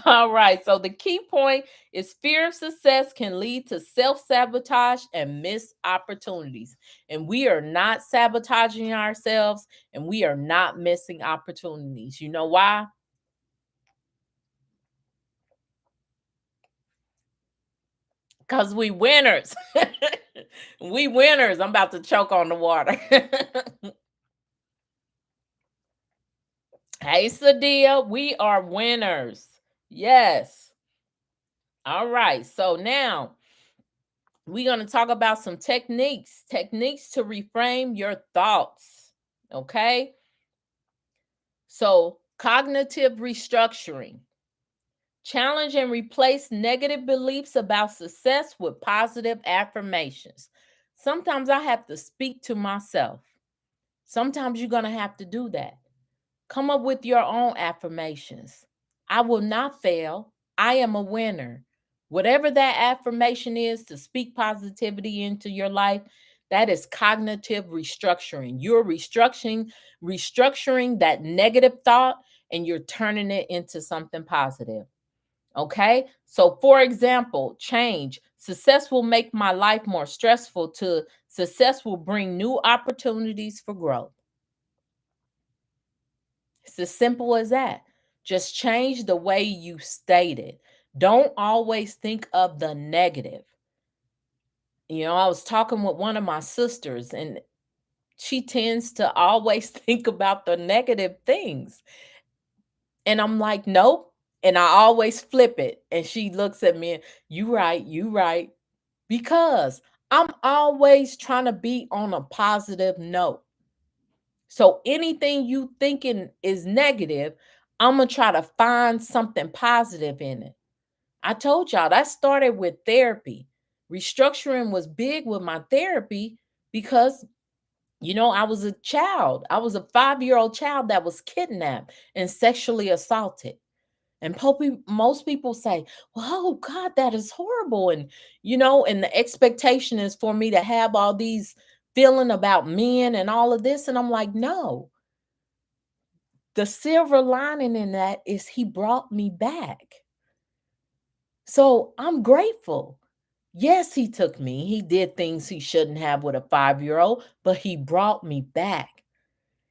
All right. So the key point is fear of success can lead to self-sabotage and missed opportunities. And we are not sabotaging ourselves and we are not missing opportunities. You know why? Because we winners. We winners. I'm about to choke on the water. Hey, Sadia, we are winners. Yes. All right. So now we're going to talk about some techniques to reframe your thoughts. Okay. So, cognitive restructuring. Challenge and replace negative beliefs about success with positive affirmations. Sometimes I have to speak to myself. Sometimes you're going to have to do that. Come up with your own affirmations. I will not fail. I am a winner. Whatever that affirmation is to speak positivity into your life, that is cognitive restructuring. You're restructuring that negative thought and you're turning it into something positive. Okay? So for example, change. Success will make my life more stressful to success will bring new opportunities for growth. It's as simple as that. Just change the way you state it. Don't always think of the negative. I was talking with one of my sisters, and she tends to always think about the negative things. And I'm like, nope. And I always flip it. And she looks at me and, you right, you right. Because I'm always trying to be on a positive note. So anything you thinking is negative, I'm gonna try to find something positive in it. I told y'all that started with therapy. Restructuring was big with my therapy because I was a child. I was a 5-year-old child that was kidnapped and sexually assaulted. And most people say, well, oh God, that is horrible. And the expectation is for me to have all these feeling about men and all of this. And I'm like, no, the silver lining in that is he brought me back. So I'm grateful. Yes, he took me. He did things he shouldn't have with a 5-year-old, but he brought me back.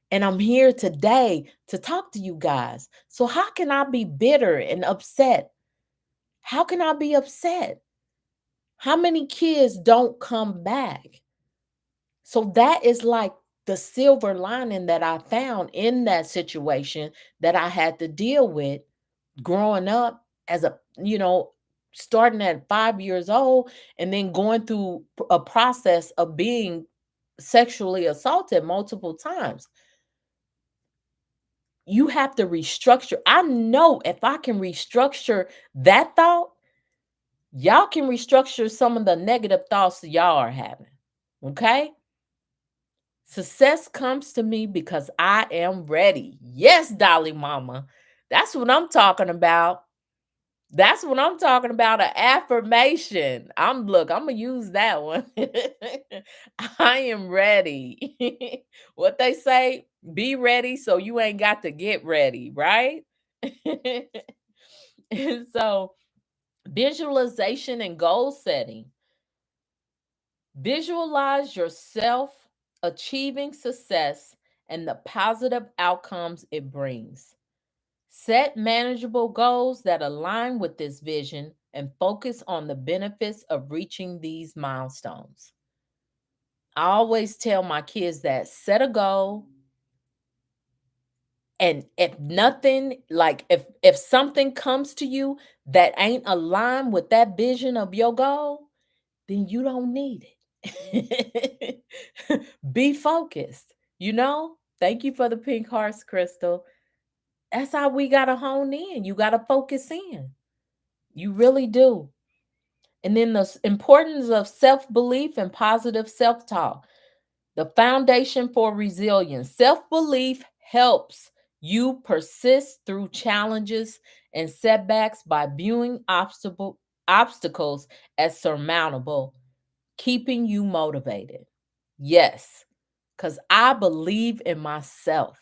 And I'm here today to talk to you guys. So how can I be bitter and upset? How can I be upset? How many kids don't come back? So that is like the silver lining that I found in that situation that I had to deal with growing up as starting at 5 years old and then going through a process of being sexually assaulted multiple times. You have to restructure. I know if I can restructure that thought, y'all can restructure some of the negative thoughts that y'all are having. Okay? Success comes to me because I am ready. Yes, Dolly Mama. That's what I'm talking about. That's what I'm talking about. An affirmation. I'm gonna use that one. I am ready. What they say, be ready so you ain't got to get ready, right? And so visualization and goal setting. Visualize yourself achieving success and the positive outcomes it brings. Set manageable goals that align with this vision and focus on the benefits of reaching these milestones. I always tell my kids that set a goal, and if nothing, like if something comes to you that ain't aligned with that vision of your goal, then you don't need it. Be focused. Thank you for the pink hearts, Crystal. That's how we got to hone in. You got to focus in. You really do. And then the importance of self belief and positive self talk. The foundation for resilience. Self belief helps you persist through challenges and setbacks by viewing obstacles as surmountable, keeping you motivated. Yes, because I believe in myself.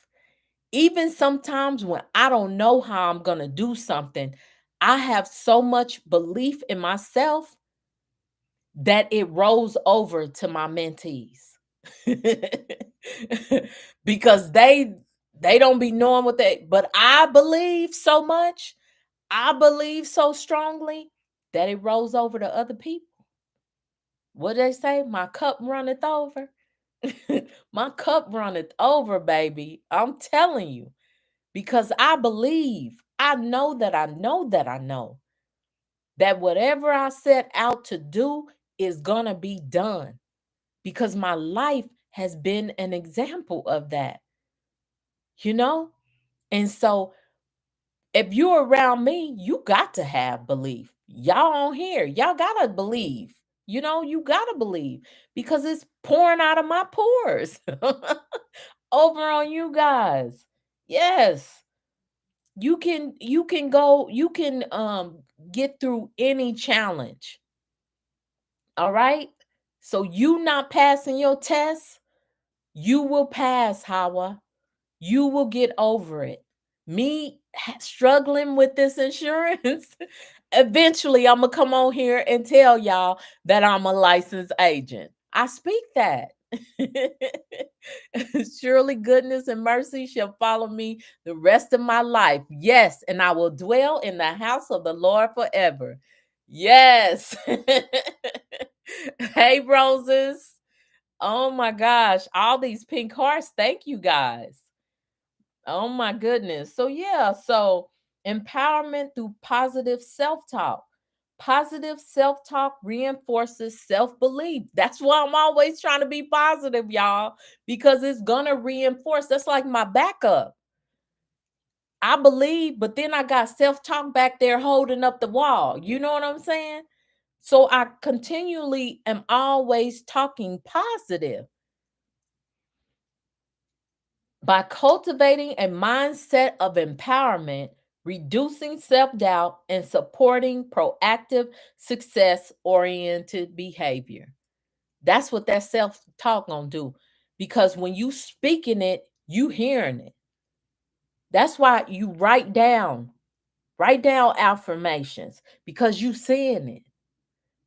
Even sometimes when I don't know how I'm going to do something, I have so much belief in myself that it rolls over to my mentees. Because they don't be knowing what they, but I believe so much, I believe so strongly that it rolls over to other people. What they say? My cup runneth over. My cup runneth over, baby. I'm telling you. Because I believe, I know that I know that I know that whatever I set out to do is going to be done, because my life has been an example of that, you know? And so if you're around me, you got to have belief. Y'all on here, y'all got to believe. You got to believe because it's pouring out of my pores over on you guys. Yes. You can get through any challenge. All right? So you not passing your test, you will pass, Hawa. You will get over it. Me struggling with this insurance, eventually I'm going to come on here and tell y'all that I'm a licensed agent. I speak that. Surely goodness and mercy shall follow me the rest of my life. Yes, and I will dwell in the house of the Lord forever. Yes. Hey, Roses. Oh my gosh, all these pink hearts. Thank you guys. Oh my goodness. So, yeah, so empowerment through positive self talk. Positive self talk reinforces self belief. That's why I'm always trying to be positive, y'all, because it's going to reinforce. That's like my backup. I believe, but then I got self talk back there holding up the wall. You know what I'm saying? So I continually am always talking positive. By cultivating a mindset of empowerment, reducing self doubt, and supporting proactive, success oriented behavior. That's what that self talk gonna do. Because when you speaking it, you hearing it. That's why you write down affirmations because you seeing it.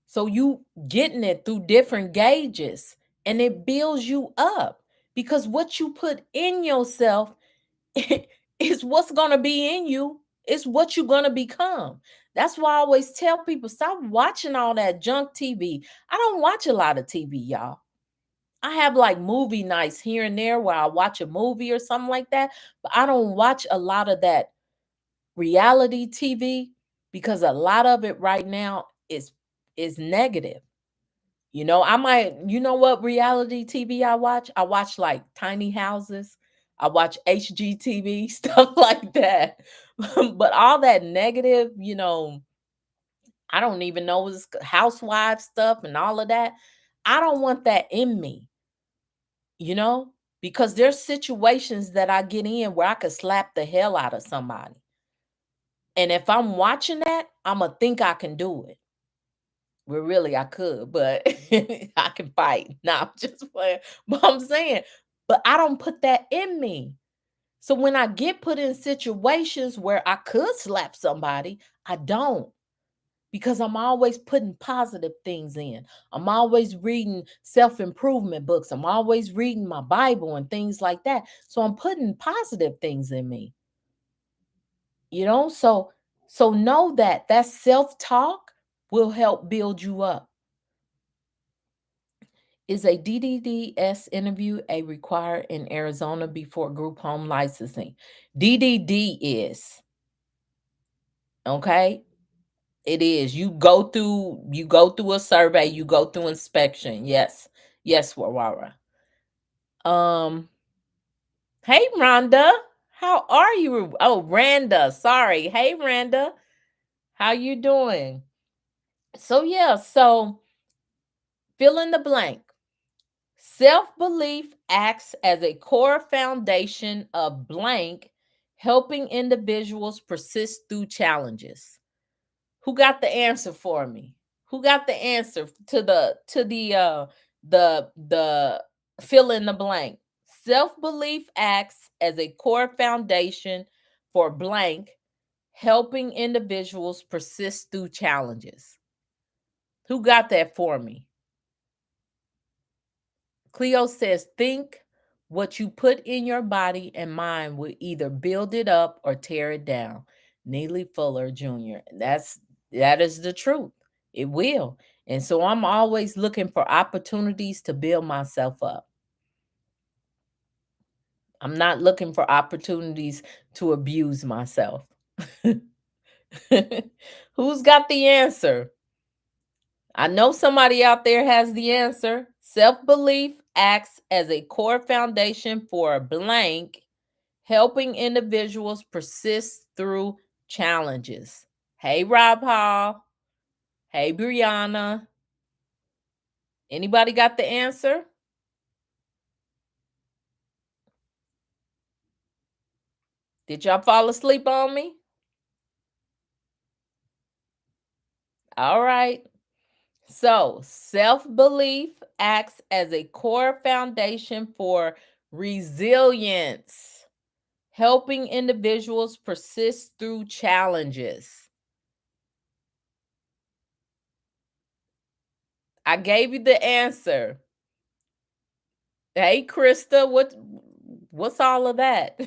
So you getting it through different gauges and it builds you up because what you put in yourself is what's going to be in you. It's what you're going to become. That's why I always tell people stop watching all that junk TV. I don't watch a lot of TV, y'all. I have like movie nights here and there where I watch a movie or something like that, but I don't watch a lot of that reality TV because a lot of it right now is negative. I might, what reality TV I watch? I watch like tiny houses. I watch HGTV, stuff like that. But all that negative, I don't even know it's housewife stuff and all of that. I don't want that in me, you know, because there's situations that I get in where I could slap the hell out of somebody. And if I'm watching that, I'm going to think I can do it. Well, really, I could, but I can fight. No, I'm just playing. But I'm saying, but I don't put that in me. So when I get put in situations where I could slap somebody, I don't because I'm always putting positive things in. I'm always reading self improvement books. I'm always reading my Bible and things like that. So I'm putting positive things in me. So know that self talk will help build you up. Is a DDDS interview a required in Arizona before group home licensing? DDD is. Okay? It is. You go through a survey, you go through inspection. Yes. Yes, Warwara. Hey Rhonda. How are you? Oh, Randa. Sorry. Hey Randa. How you doing? So yeah, so fill in the blank. Self-belief acts as a core foundation of blank, helping individuals persist through challenges. Who got the answer for me? Who got the answer to the fill in the blank? Self-belief acts as a core foundation for blank, helping individuals persist through challenges. Who got that for me? Cleo says, think what you put in your body and mind will either build it up or tear it down. Neely Fuller Jr. That is the truth. It will. And so I'm always looking for opportunities to build myself up. I'm not looking for opportunities to abuse myself. Who's got the answer? I know somebody out there has the answer. Self belief acts as a core foundation for a blank, helping individuals persist through challenges. Hey, Rob Hall. Hey, Brianna. Anybody got the answer? Did y'all fall asleep on me? All right. So, self belief acts as a core foundation for resilience, helping individuals persist through challenges. I gave you the answer. Hey, Krista, what's all of that?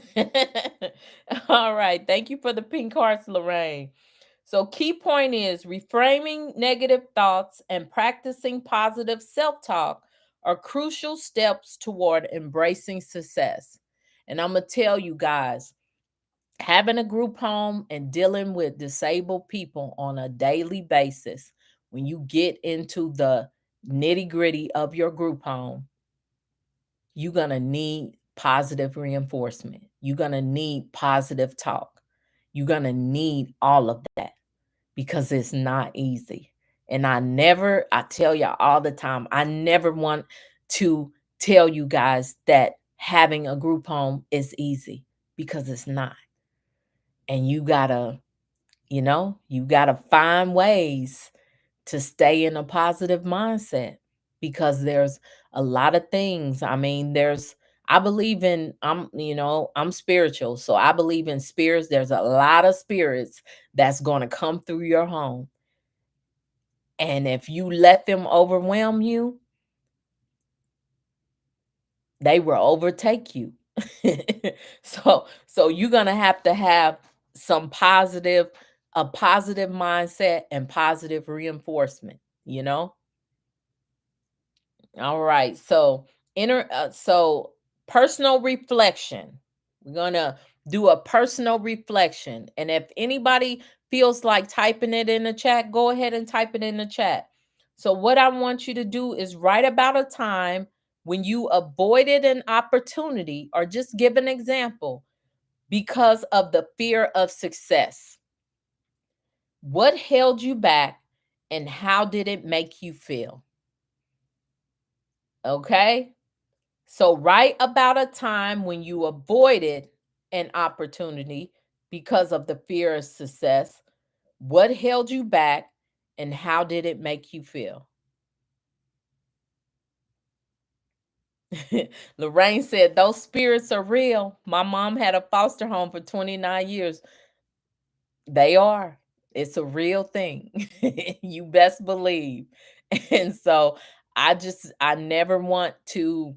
All right, thank you for the pink hearts, Lorraine. So, key point is reframing negative thoughts and practicing positive self-talk are crucial steps toward embracing success. And I'm gonna tell you guys, having a group home and dealing with disabled people on a daily basis, when you get into the nitty gritty of your group home, you're going to need positive reinforcement. You're going to need positive talk. You're going to need all of that because it's not easy. And I tell y'all all the time, I never want to tell you guys that having a group home is easy because it's not. And you gotta find ways to stay in a positive mindset because there's a lot of things. I mean, I believe in I'm spiritual, so I believe in spirits. There's a lot of spirits that's going to come through your home. And if you let them overwhelm you, they will overtake you. So you're going to have some a positive mindset and positive reinforcement, you know? All right. So personal reflection. We're going to do a personal reflection. And if anybody feels like typing it in the chat, go ahead and type it in the chat. So what I want you to do is write about a time when you avoided an opportunity, or just give an example, because of the fear of success. What held you back and how did it make you feel? Okay? So write about a time when you avoided an opportunity because of the fear of success. What held you back and how did it make you feel? Lorraine said, those spirits are real. My mom had a foster home for 29 years. They are. It's a real thing. You best believe. And so I never want to,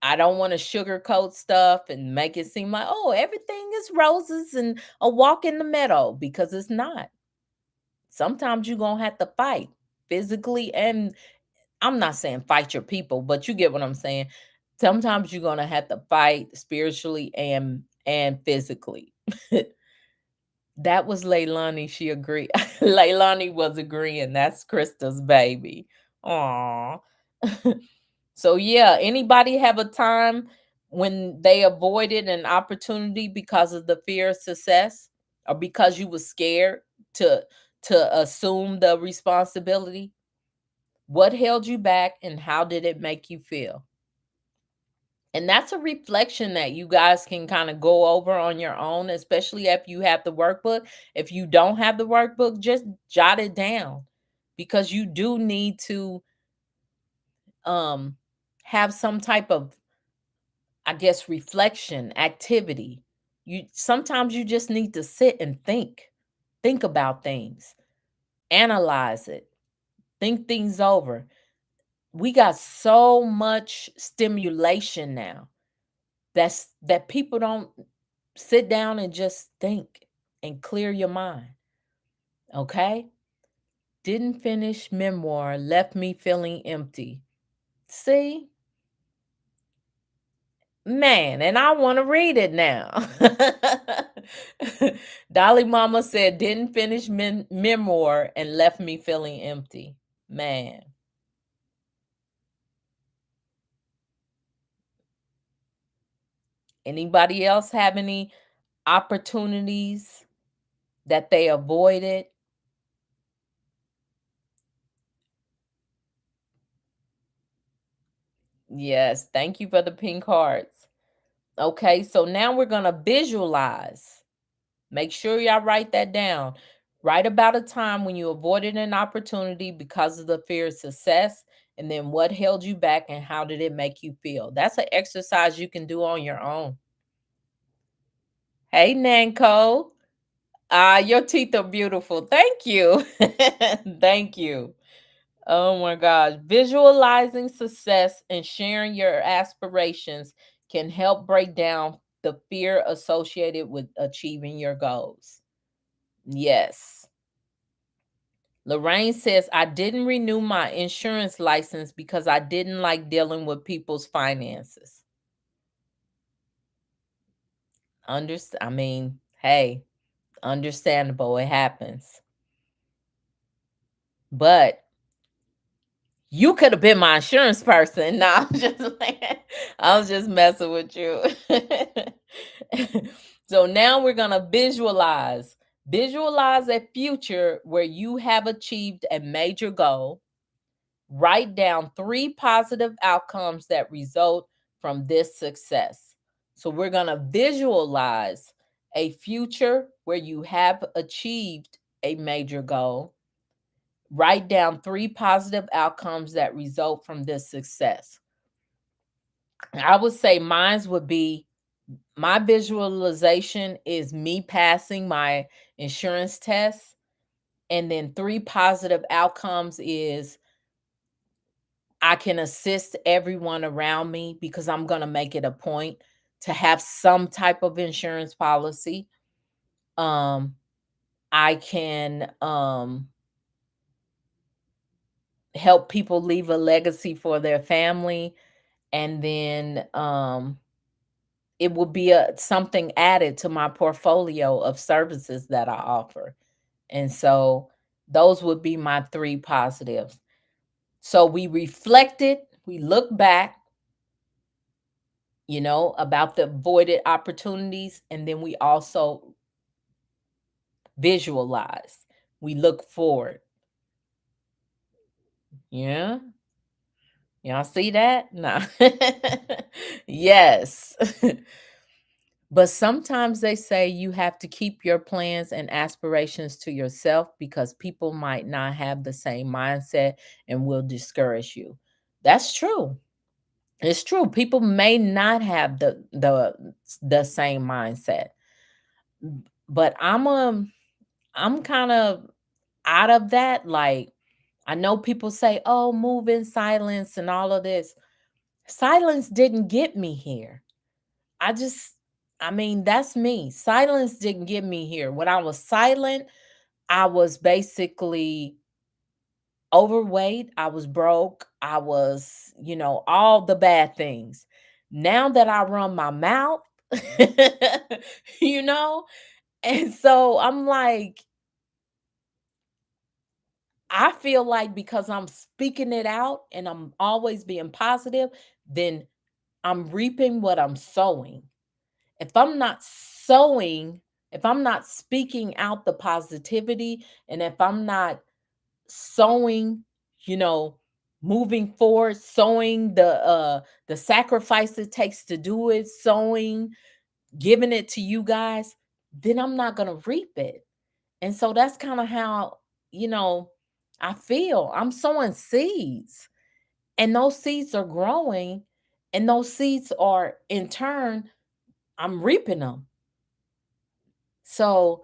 I don't want to sugarcoat stuff and make it seem like, oh, everything is roses and a walk in the meadow, because it's not. Sometimes you're going to have to fight physically, and I'm not saying fight your people, but you get what I'm saying. Sometimes you're going to have to fight spiritually and physically. That was Leilani. She agreed. Leilani was agreeing. That's Krista's baby. Aw. So yeah, anybody have a time when they avoided an opportunity because of the fear of success, or because you were scared to assume the responsibility? What held you back and how did it make you feel? And that's a reflection that you guys can kind of go over on your own, especially if you have the workbook. If you don't have the workbook, just jot it down, because you do need to um have some type of, I guess, reflection activity. You sometimes you just need to sit and think about things, analyze it, think things over. We got so much stimulation now that people don't sit down and just think and clear your mind. Okay? Didn't finish memoir, left me feeling empty. See? Man, and I want to read it now. Dolly Mama said, didn't finish memoir and left me feeling empty. Man. Anybody else have any opportunities that they avoided? Yes, thank you for the pink hearts. Okay, so now we're going to visualize. Make sure y'all write that down. Write about a time when you avoided an opportunity because of the fear of success, and then what held you back and how did it make you feel. That's an exercise you can do on your own. Hey, Nanko. Your teeth are beautiful. Thank you. Thank you. Oh my gosh. Visualizing success and sharing your aspirations can help break down the fear associated with achieving your goals. Yes. Lorraine says, I didn't renew my insurance license because I didn't like dealing with people's finances. I mean, hey, understandable. It happens. But you could have been my insurance person. No, I was just messing with you. So now we're gonna visualize. Visualize a future where you have achieved a major goal. Write down 3 positive outcomes that result from this success. So we're gonna visualize a future where you have achieved a major goal. Write down 3 positive outcomes that result from this success. I would say mine would be, my visualization is me passing my insurance test. And then 3 positive outcomes is I can assist everyone around me because I'm going to make it a point to have some type of insurance policy. Um, I can help people leave a legacy for their family, and then it will be something added to my portfolio of services that I offer. And so those would be my 3 positives. So we reflected, we look back, about the avoided opportunities, and then we also visualize. We look forward. Yeah. Y'all see that? No. Yes. But sometimes they say you have to keep your plans and aspirations to yourself because people might not have the same mindset and will discourage you. That's true. It's true. People may not have the same mindset. But I'm kind of out of that. Like, I know people say, "Oh, move in silence and all of this." Silence didn't get me here. I just, I mean, that's me. Silence didn't get me here. When I was silent, I was basically overweight. I was broke. I was, all the bad things. Now that I run my mouth, you know, and so I'm like, I feel like because I'm speaking it out and I'm always being positive, then I'm reaping what I'm sowing. If I'm not sowing if I'm not speaking out the positivity, and if I'm not sowing, you know, moving forward, sowing the sacrifice it takes to do it, sowing, giving it to you guys, then I'm not going to reap it. And so that's kind of how, you know, I feel. I'm sowing seeds, and those seeds are growing, and those seeds are in turn, I'm reaping them. So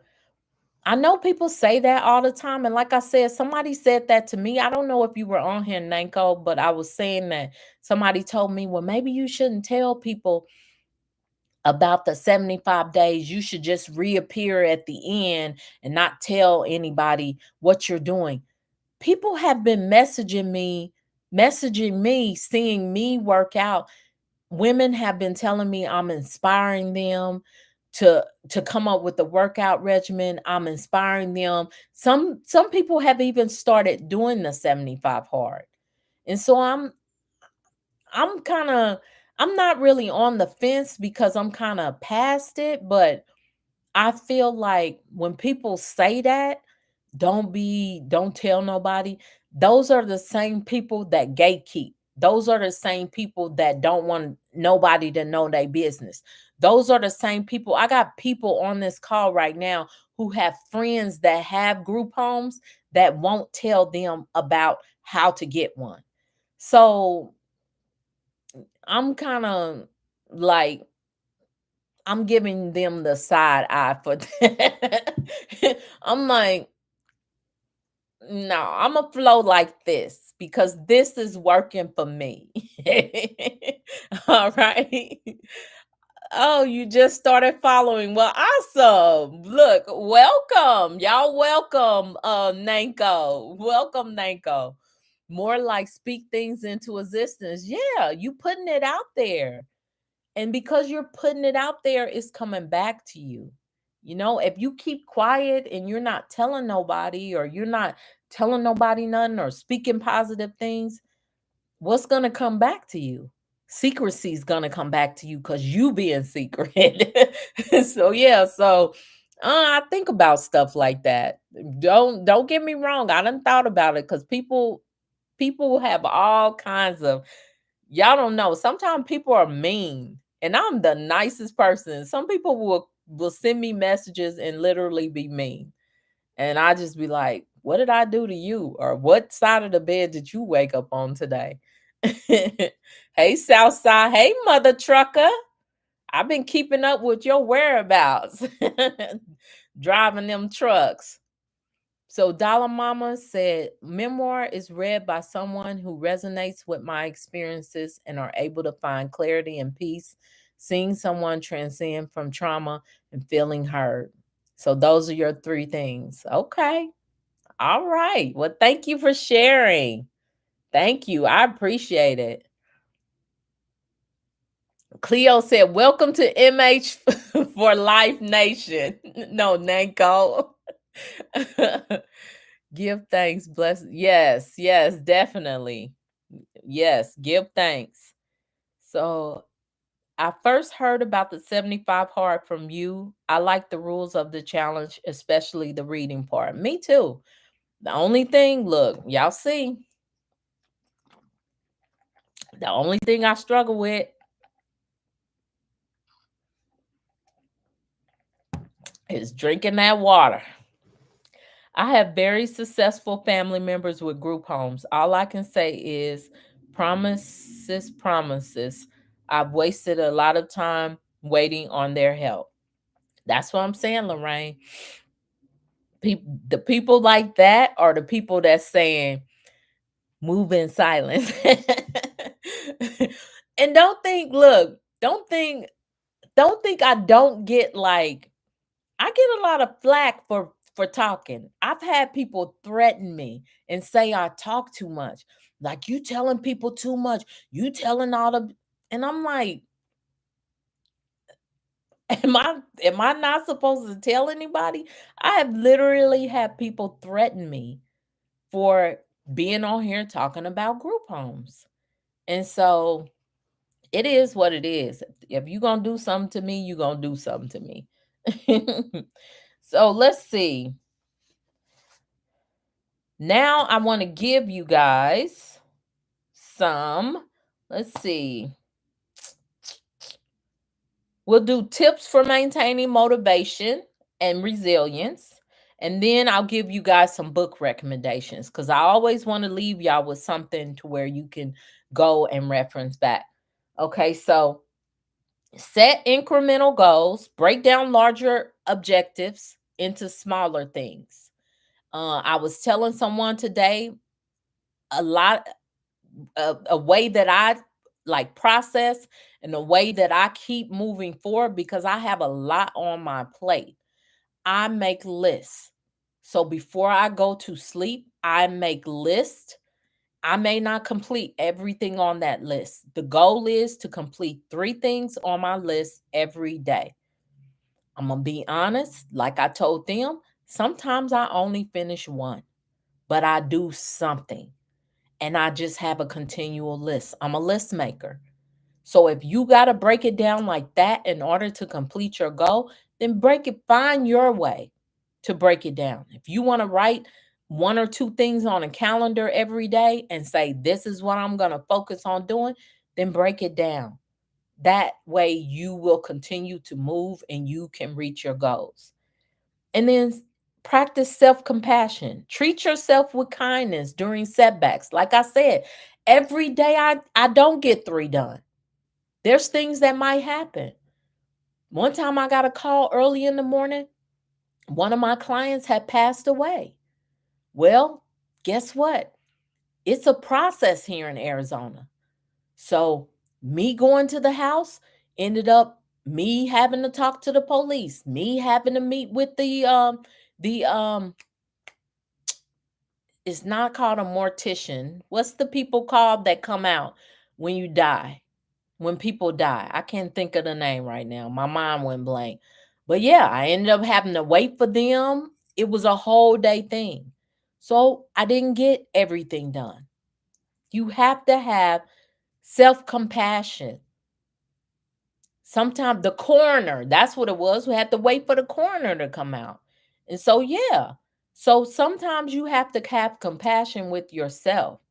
I know people say that all the time. And like I said, somebody said that to me. I don't know if you were on here, Nanko, but I was saying that somebody told me, well, maybe you shouldn't tell people about the 75 days. You should just reappear at the end and not tell anybody what you're doing. People have been messaging me, seeing me work out. Women have been telling me I'm inspiring them to come up with a workout regimen. I'm inspiring them. Some people have even started doing the 75 hard. And so I'm kind of, I'm not really on the fence because I'm kind of past it, but I feel like when people say that, don't tell nobody. Those are the same people that gatekeep. Those are the same people that don't want nobody to know their business. Those are the same people. I got people on this call right now who have friends that have group homes that won't tell them about how to get one. So I'm kind of like, I'm giving them the side eye for that. I'm like, no, I'm gonna flow like this because this is working for me. All right. Oh, you just started following. Well, awesome. Look, welcome. Y'all welcome, Nanko. Welcome, Nanko. More like speak things into existence. Yeah, you putting it out there. And because you're putting it out there, it's coming back to you. You know, if you keep quiet and you're not telling nobody, or you're not telling nobody nothing, or speaking positive things, what's going to come back to you? Secrecy is going to come back to you because you being secret. So yeah, so I think about stuff like that. Don't get me wrong. I done thought about it because people have all kinds of, y'all don't know. Sometimes people are mean, and I'm the nicest person. Some people will send me messages and literally be mean, and I just be like, "What did I do to you? Or what side of the bed did you wake up on today?" Hey, Southside. Hey, mother trucker. I've been keeping up with your whereabouts, driving them trucks. So Dollar Mama said, memoir is read by someone who resonates with my experiences and are able to find clarity and peace, seeing someone transcend from trauma and feeling heard. So those are your three things. Okay. All right. Well, thank you for sharing. Thank you. I appreciate it. Cleo said, welcome to MH for Life Nation. No, Nanko. Give thanks, bless. Yes, yes, definitely. Yes, give thanks. So I first heard about the 75 hard from you. I like the rules of the challenge, especially the reading part. Me too. The only thing, look, y'all see, the only thing I struggle with is drinking that water. I have very successful family members with group homes. All I can say is promises, promises. I've wasted a lot of time waiting on their help. That's what I'm saying, Lorraine. The people like that are the people that's saying move in silence. And look, don't think I don't get, like, I get a lot of flack for talking. I've had people threaten me and say I talk too much. Like, you telling people too much. You telling all the, and I'm like, am I not supposed to tell anybody? I have literally had people threaten me for being on here talking about group homes. And so it is what it is. If you're gonna do something to me, you're gonna do something to me. So let's see. Now I want to give you guys some, let's see. We'll do tips for maintaining motivation and resilience. And then I'll give you guys some book recommendations because I always want to leave y'all with something to where you can go and reference back. Okay, so set incremental goals, break down larger objectives into smaller things. I was telling someone today a lot, a way that I like process and the way that I keep moving forward because I have a lot on my plate. I make lists. So before I go to sleep, I make lists. I may not complete everything on that list. The goal is to complete 3 things on my list every day. I'm going to be honest, like I told them, sometimes I only finish one, but I do something and I just have a continual list. I'm a list maker. So if you got to break it down like that in order to complete your goal, then find your way to break it down. If you want to write 1 or 2 things on a calendar every day and say, this is what I'm going to focus on doing, then break it down. That way you will continue to move and you can reach your goals. And then practice self compassion. Treat yourself with kindness during setbacks. Like I said, every day I don't get 3 done. There's things that might happen. One time I got a call early in the morning. One of my clients had passed away. Well, guess what? It's a process here in Arizona. So, me going to the house ended up me having to talk to the police, me having to meet with the it's not called a mortician. What's the people called that come out when you die? When people die. I can't think of the name right now. My mind went blank. But yeah, I ended up having to wait for them. It was a whole day thing. So I didn't get everything done. You have to have self compassion. Sometimes the coroner, that's what it was. We had to wait for the coroner to come out. And so, yeah. So sometimes you have to have compassion with yourself,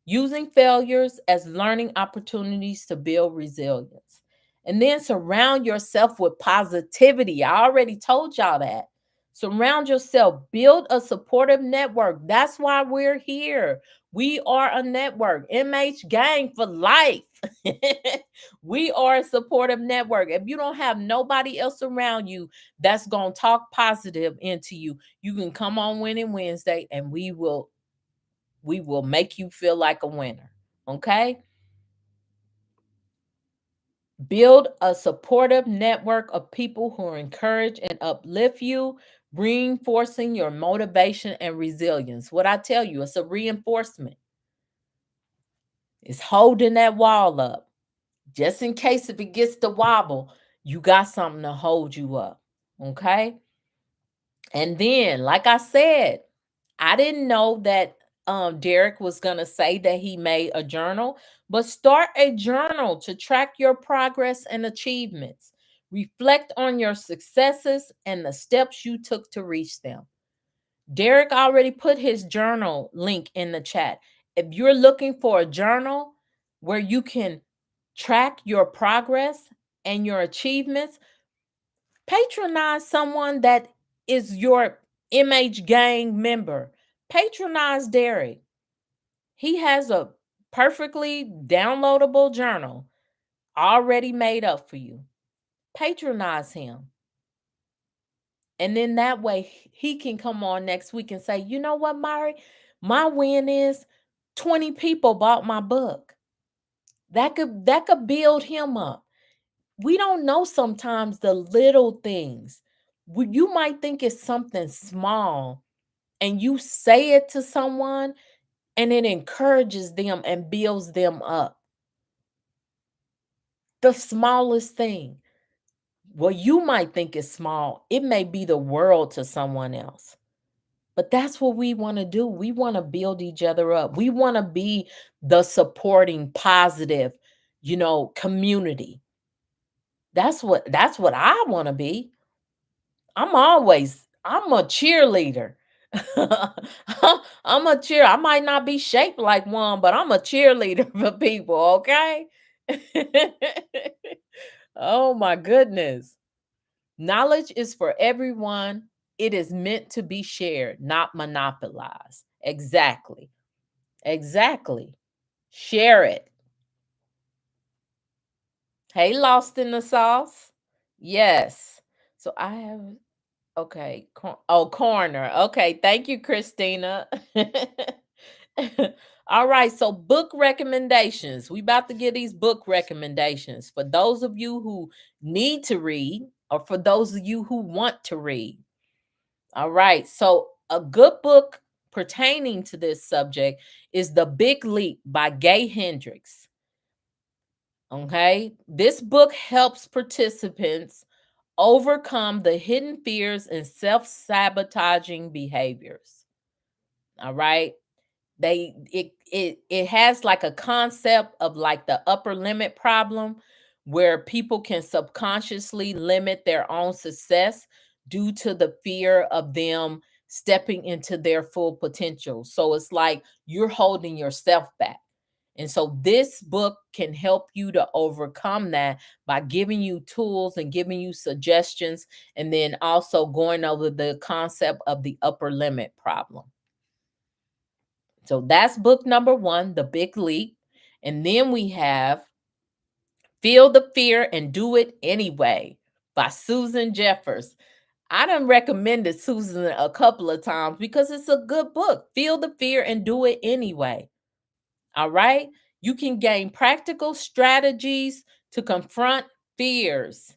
using failures as learning opportunities to build resilience. And then surround yourself with positivity. I already told y'all that. Surround yourself, build a supportive network. That's why we're here. We are a network, MH Gang for life. We are a supportive network. If you don't have nobody else around you that's going to talk positive into you, you can come on Winning Wednesday and we will make you feel like a winner. Okay? Build a supportive network of people who encourage and uplift you, reinforcing your motivation and resilience. What I tell you, it's a reinforcement. It's holding that wall up. Just in case if it gets to wobble, you got something to hold you up. Okay? And then, like I said, I didn't know that Derek was going to say that he made a journal, but start a journal to track your progress and achievements. Reflect on your successes and the steps you took to reach them. Derek already put his journal link in the chat. If you're looking for a journal where you can track your progress and your achievements, patronize someone that is your MH Gang member. Patronize Derek. He has a perfectly downloadable journal already made up for you. Patronize him. And then that way he can come on next week and say, you know what, Myrrie? My win is 20 people bought my book. That could build him up. We don't know sometimes the little things. You might think it's something small and you say it to someone and it encourages them and builds them up. The smallest thing. What you might think is small, it may be the world to someone else. But that's what we want to do. We want to build each other up. We want to be the supporting, positive, community. That's what I want to be. I'm a cheerleader. I might not be shaped like one, but I'm a cheerleader for people, okay? Oh my goodness. Knowledge is for everyone. It is meant to be shared, not monopolized. Exactly. Exactly. Share it. Hey, lost in the sauce. Yes. So I have okay. Corner. Okay. Thank you, Christina. All right. So book recommendations. We about to get these book recommendations for those of you who need to read or for those of you who want to read. All right. So a good book pertaining to this subject is The Big Leap by Gay Hendricks. Okay. This book helps participants overcome the hidden fears and self-sabotaging behaviors. All right. It has like a concept of like the upper limit problem where people can subconsciously limit their own success due to the fear of them stepping into their full potential. So it's like you're holding yourself back. And so this book can help you to overcome that by giving you tools and giving you suggestions, and then also going over the concept of the upper limit problem. So that's book number one, The Big Leap. And then we have Feel the Fear and Do It Anyway by Susan Jeffers. I done recommended Susan a couple of times because it's a good book. Feel the fear and do it anyway. All right. You can gain practical strategies to confront fears.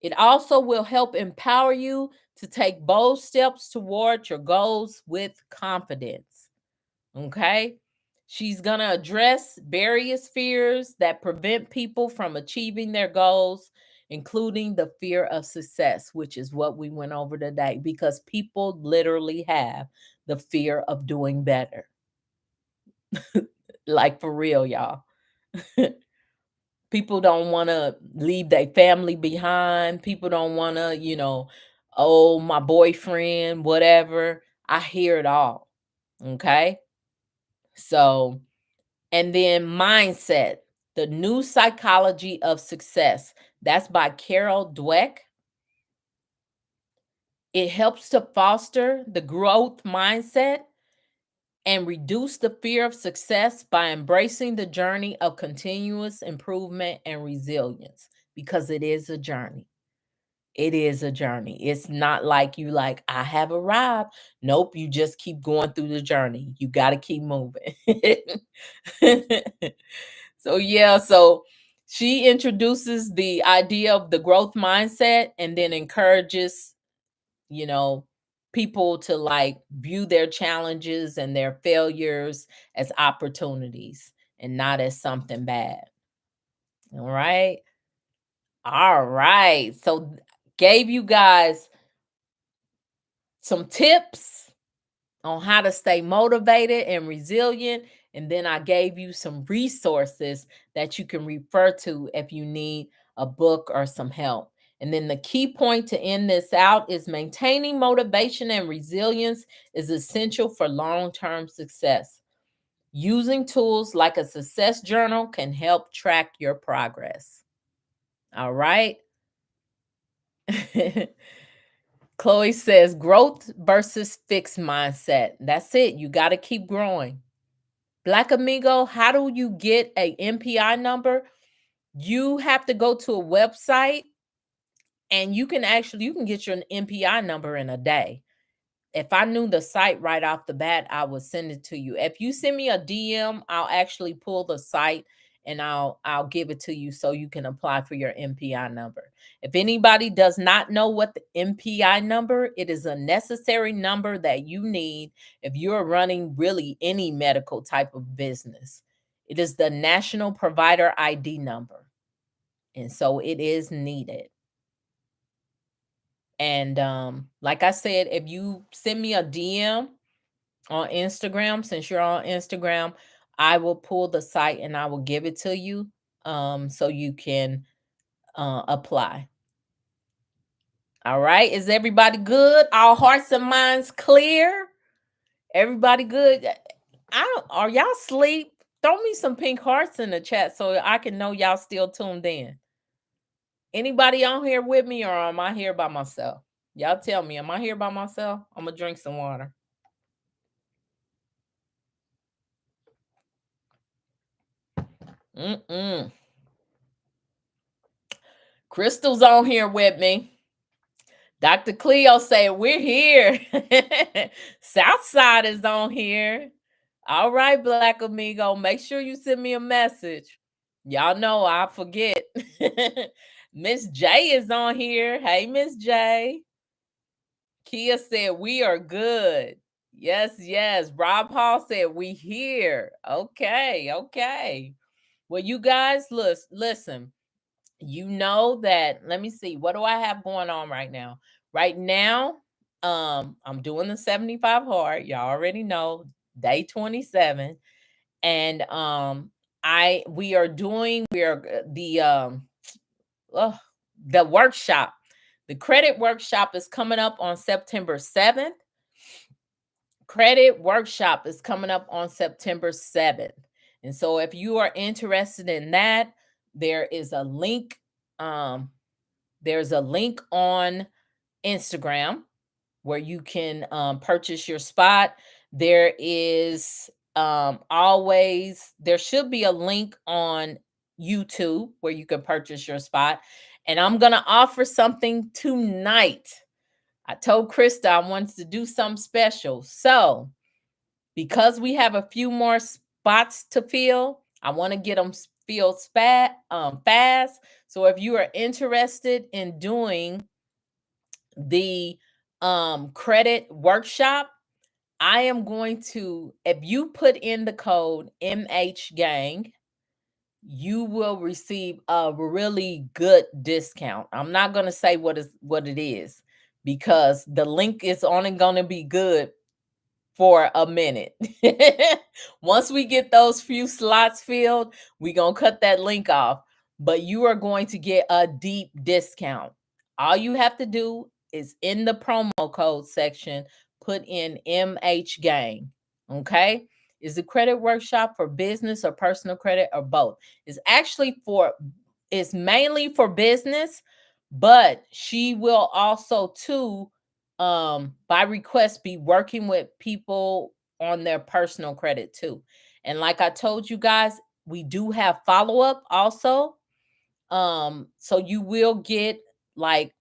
It also will help empower you to take bold steps toward your goals with confidence. Okay. She's going to address various fears that prevent people from achieving their goals, including the fear of success, which is what we went over today, because people literally have the fear of doing better. Like for real, y'all. People don't want to leave their family behind. People don't want to, oh, my boyfriend, whatever. I hear it all. Okay. So, and then Mindset, the New Psychology of Success. That's by Carol Dweck. It helps to foster the growth mindset and reduce the fear of success by embracing the journey of continuous improvement and resilience, because it is a journey. It is a journey. It's not like you like, I have arrived. Nope, you just keep going through the journey. You got to keep moving. So yeah, so she introduces the idea of the growth mindset and then encourages, you know, people to like view their challenges and their failures as opportunities and not as something bad. All right. All right. So gave you guys some tips on how to stay motivated and resilient. And then I gave you some resources that you can refer to if you need a book or some help. And then the key point to end this out is maintaining motivation and resilience is essential for long term success. Using tools like a success journal can help track your progress. All right. Chloe says growth versus fixed mindset. That's it. You got to keep growing. Black Amigo, how do you get a MPI number? You have to go to a website and you can get your MPI number in a day. If I knew the site right off the bat, I would send it to you. If you send me a DM, I'll actually pull the site and I'll give it to you so you can apply for your MPI number. If anybody does not know what the MPI number, it is a necessary number that you need if you're running really any medical type of business. It is the National Provider ID number. And so it is needed. And like I said, if you send me a DM on Instagram, since you're on Instagram, I will pull the site and I will give it to you so you can apply. All right. Is everybody good? All hearts and minds clear? Everybody good? I don't, are y'all asleep? Throw me some pink hearts in the chat so I can know y'all still tuned in. Anybody on here with me or am I here by myself? Y'all tell me, am I here by myself? I'm gonna drink some water. Mm-mm. Crystal's on here with me. Dr. Cleo said, we're here. Southside is on here. All right, Black Amigo, make sure you send me a message. Y'all know I forget. Miss J is on here. Hey, Miss J. Kia said, we are good. Yes, yes. Rob Hall said, we here. Okay, okay. Well, you guys, listen. You know that, let me see, what do I have going on right now? Right now, I'm doing the 75 hard. Y'all already know, day 27. And we are the workshop. The credit workshop is coming up on September 7th. Credit workshop is coming up on September 7th. And so if you are interested in that, there is a link. There's a link on Instagram where you can purchase your spot. There is there should be a link on YouTube where you can purchase your spot. And I'm going to offer something tonight. I told Krista I wanted to do something special. So, because we have a few more spots to fill, I want to get them filled fast. So, if you are interested in doing the credit workshop, I am going to, if you put in the code MHGang, you will receive a really good discount. I'm not going to say what it is because the link is only going to be good for a minute. Once we get those few slots filled, we're going to cut that link off, but you are going to get a deep discount. All you have to do is in the promo code section, put in MH Gang. Okay. Is the credit workshop for business or personal credit or both? It's mainly for business, but she will also too by request be working with people on their personal credit too. And like I told you guys, we do have follow-up also. So you will get like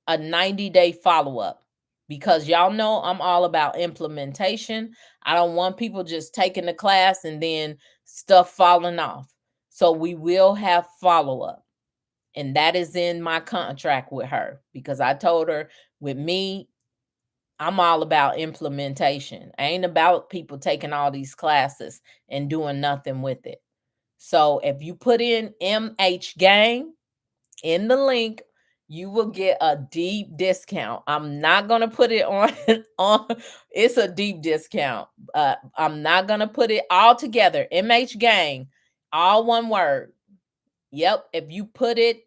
a 90-day follow-up because y'all know I'm all about implementation. I don't want people just taking the class and then stuff falling off. So we will have follow-up. And that is in my contract with her because I told her with me, I'm all about implementation. I ain't about people taking all these classes and doing nothing with it. So if you put in MH Gang in the link, you will get a deep discount. I'm not going to put it on it's a deep discount. I'm not going to put it all together. MH Gang, all one word. Yep, if you put it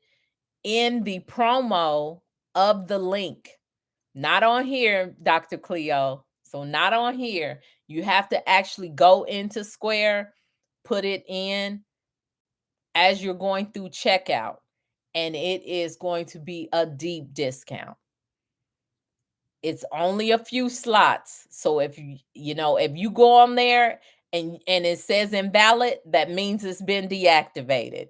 in the promo of the link, not on here, Dr. Cleo. So not on here. You have to actually go into Square, put it in as you're going through checkout, and it is going to be a deep discount. It's only a few slots. So if if you go on there and it says invalid, that means it's been deactivated.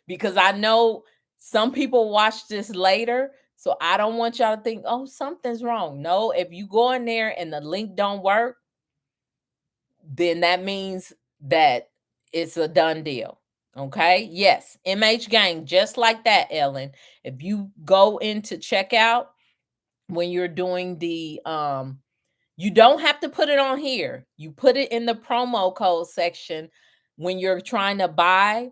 Because I know some people watch this later, so I don't want y'all to think, oh, something's wrong. No, if you go in there and the link don't work, then that means that it's a done deal. Okay. Yes. MH Gang, just like that, Ellen. If you go into checkout when you're doing the you don't have to put it on here. You put it in the promo code section when you're trying to buy,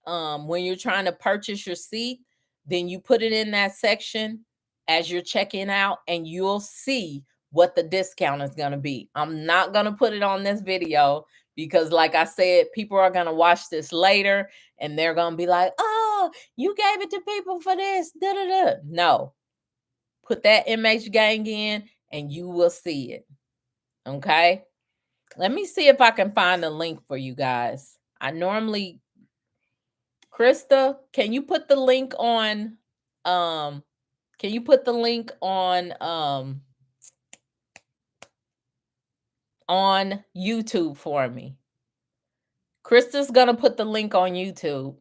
when you're trying to purchase your seat, then you put it in that section as you're checking out and you'll see what the discount is going to be. I'm not going to put it on this video because like I said, people are going to watch this later and they're going to be like, "Oh, you gave it to people for this." Da, da, da. No. Put that MH gang in and you will see it. Okay. Let me see if I can find a link for you guys. I normally, Krista, can you put the link um can you put the link on YouTube for me? Krista's gonna put the link on YouTube.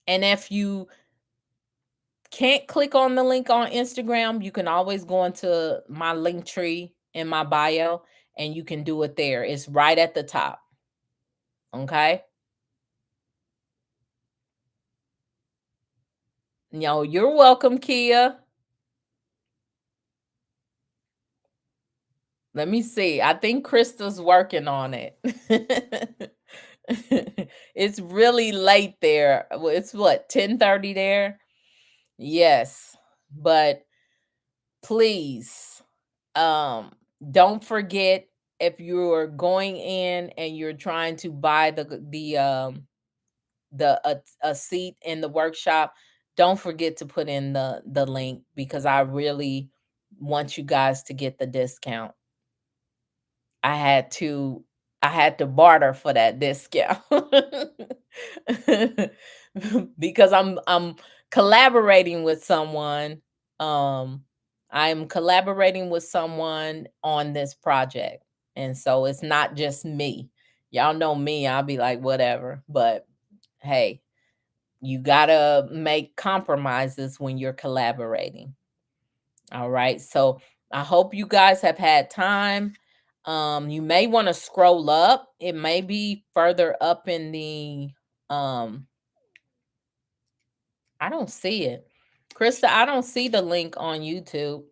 And if you can't click on the link on Instagram, you can always go into my link tree in my bio and you can do it there. It's right at the top. Okay. No, you're welcome, Kia. Let me see. I think Krista's working on it. It's really late there. Well, it's what, 10:30 there? Yes. But please, um, don't forget, if you're going in and you're trying to buy a seat in the workshop, don't forget to put in the link, because I really want you guys to get the discount. I had to I had to barter for that discount. Because I'm collaborating with someone. Um I'm collaborating with someone on this project. And so it's not just me. Y'all know me, I'll be like whatever, but hey, you got to make compromises when you're collaborating. All right. So I hope you guys have had time. You may want to scroll up. It may be further up in the I don't see it. Krista, I don't see the link on YouTube.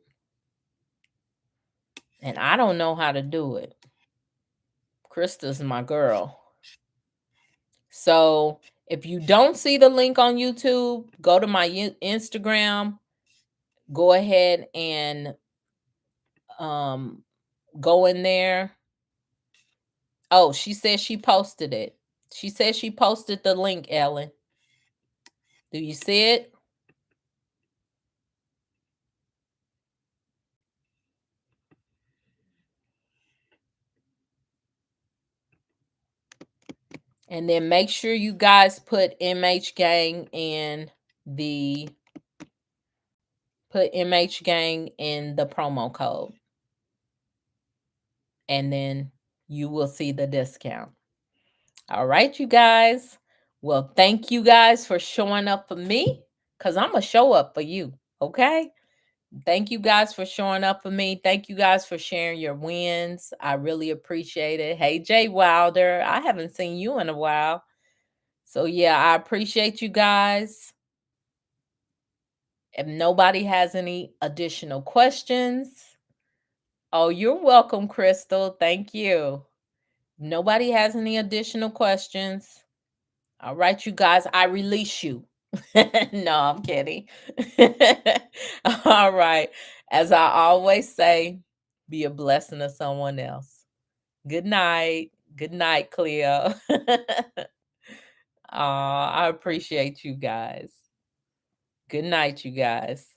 And I don't know how to do it. Krista's my girl. So if you don't see the link on YouTube, go to my Instagram. Go ahead and um go in there. Oh, she said she posted it. She said she posted the link, Ellen. Do you see it? And then make sure you guys put MH Gang in the promo code. And then you will see the discount. All right, you guys. Well, thank you guys for showing up for me, because I'm going to show up for you. Okay. Thank you guys for showing up for me. Thank you guys for sharing your wins. I really appreciate it. Hey, Jay Wilder. I haven't seen you in a while. So, yeah, I appreciate you guys. If nobody has any additional questions, oh, you're welcome, Crystal. Thank you. Nobody has any additional questions. All right, you guys, I release you. No, I'm kidding. All right. As I always say, be a blessing to someone else. Good night. Good night, Cleo. I appreciate you guys. Good night, you guys.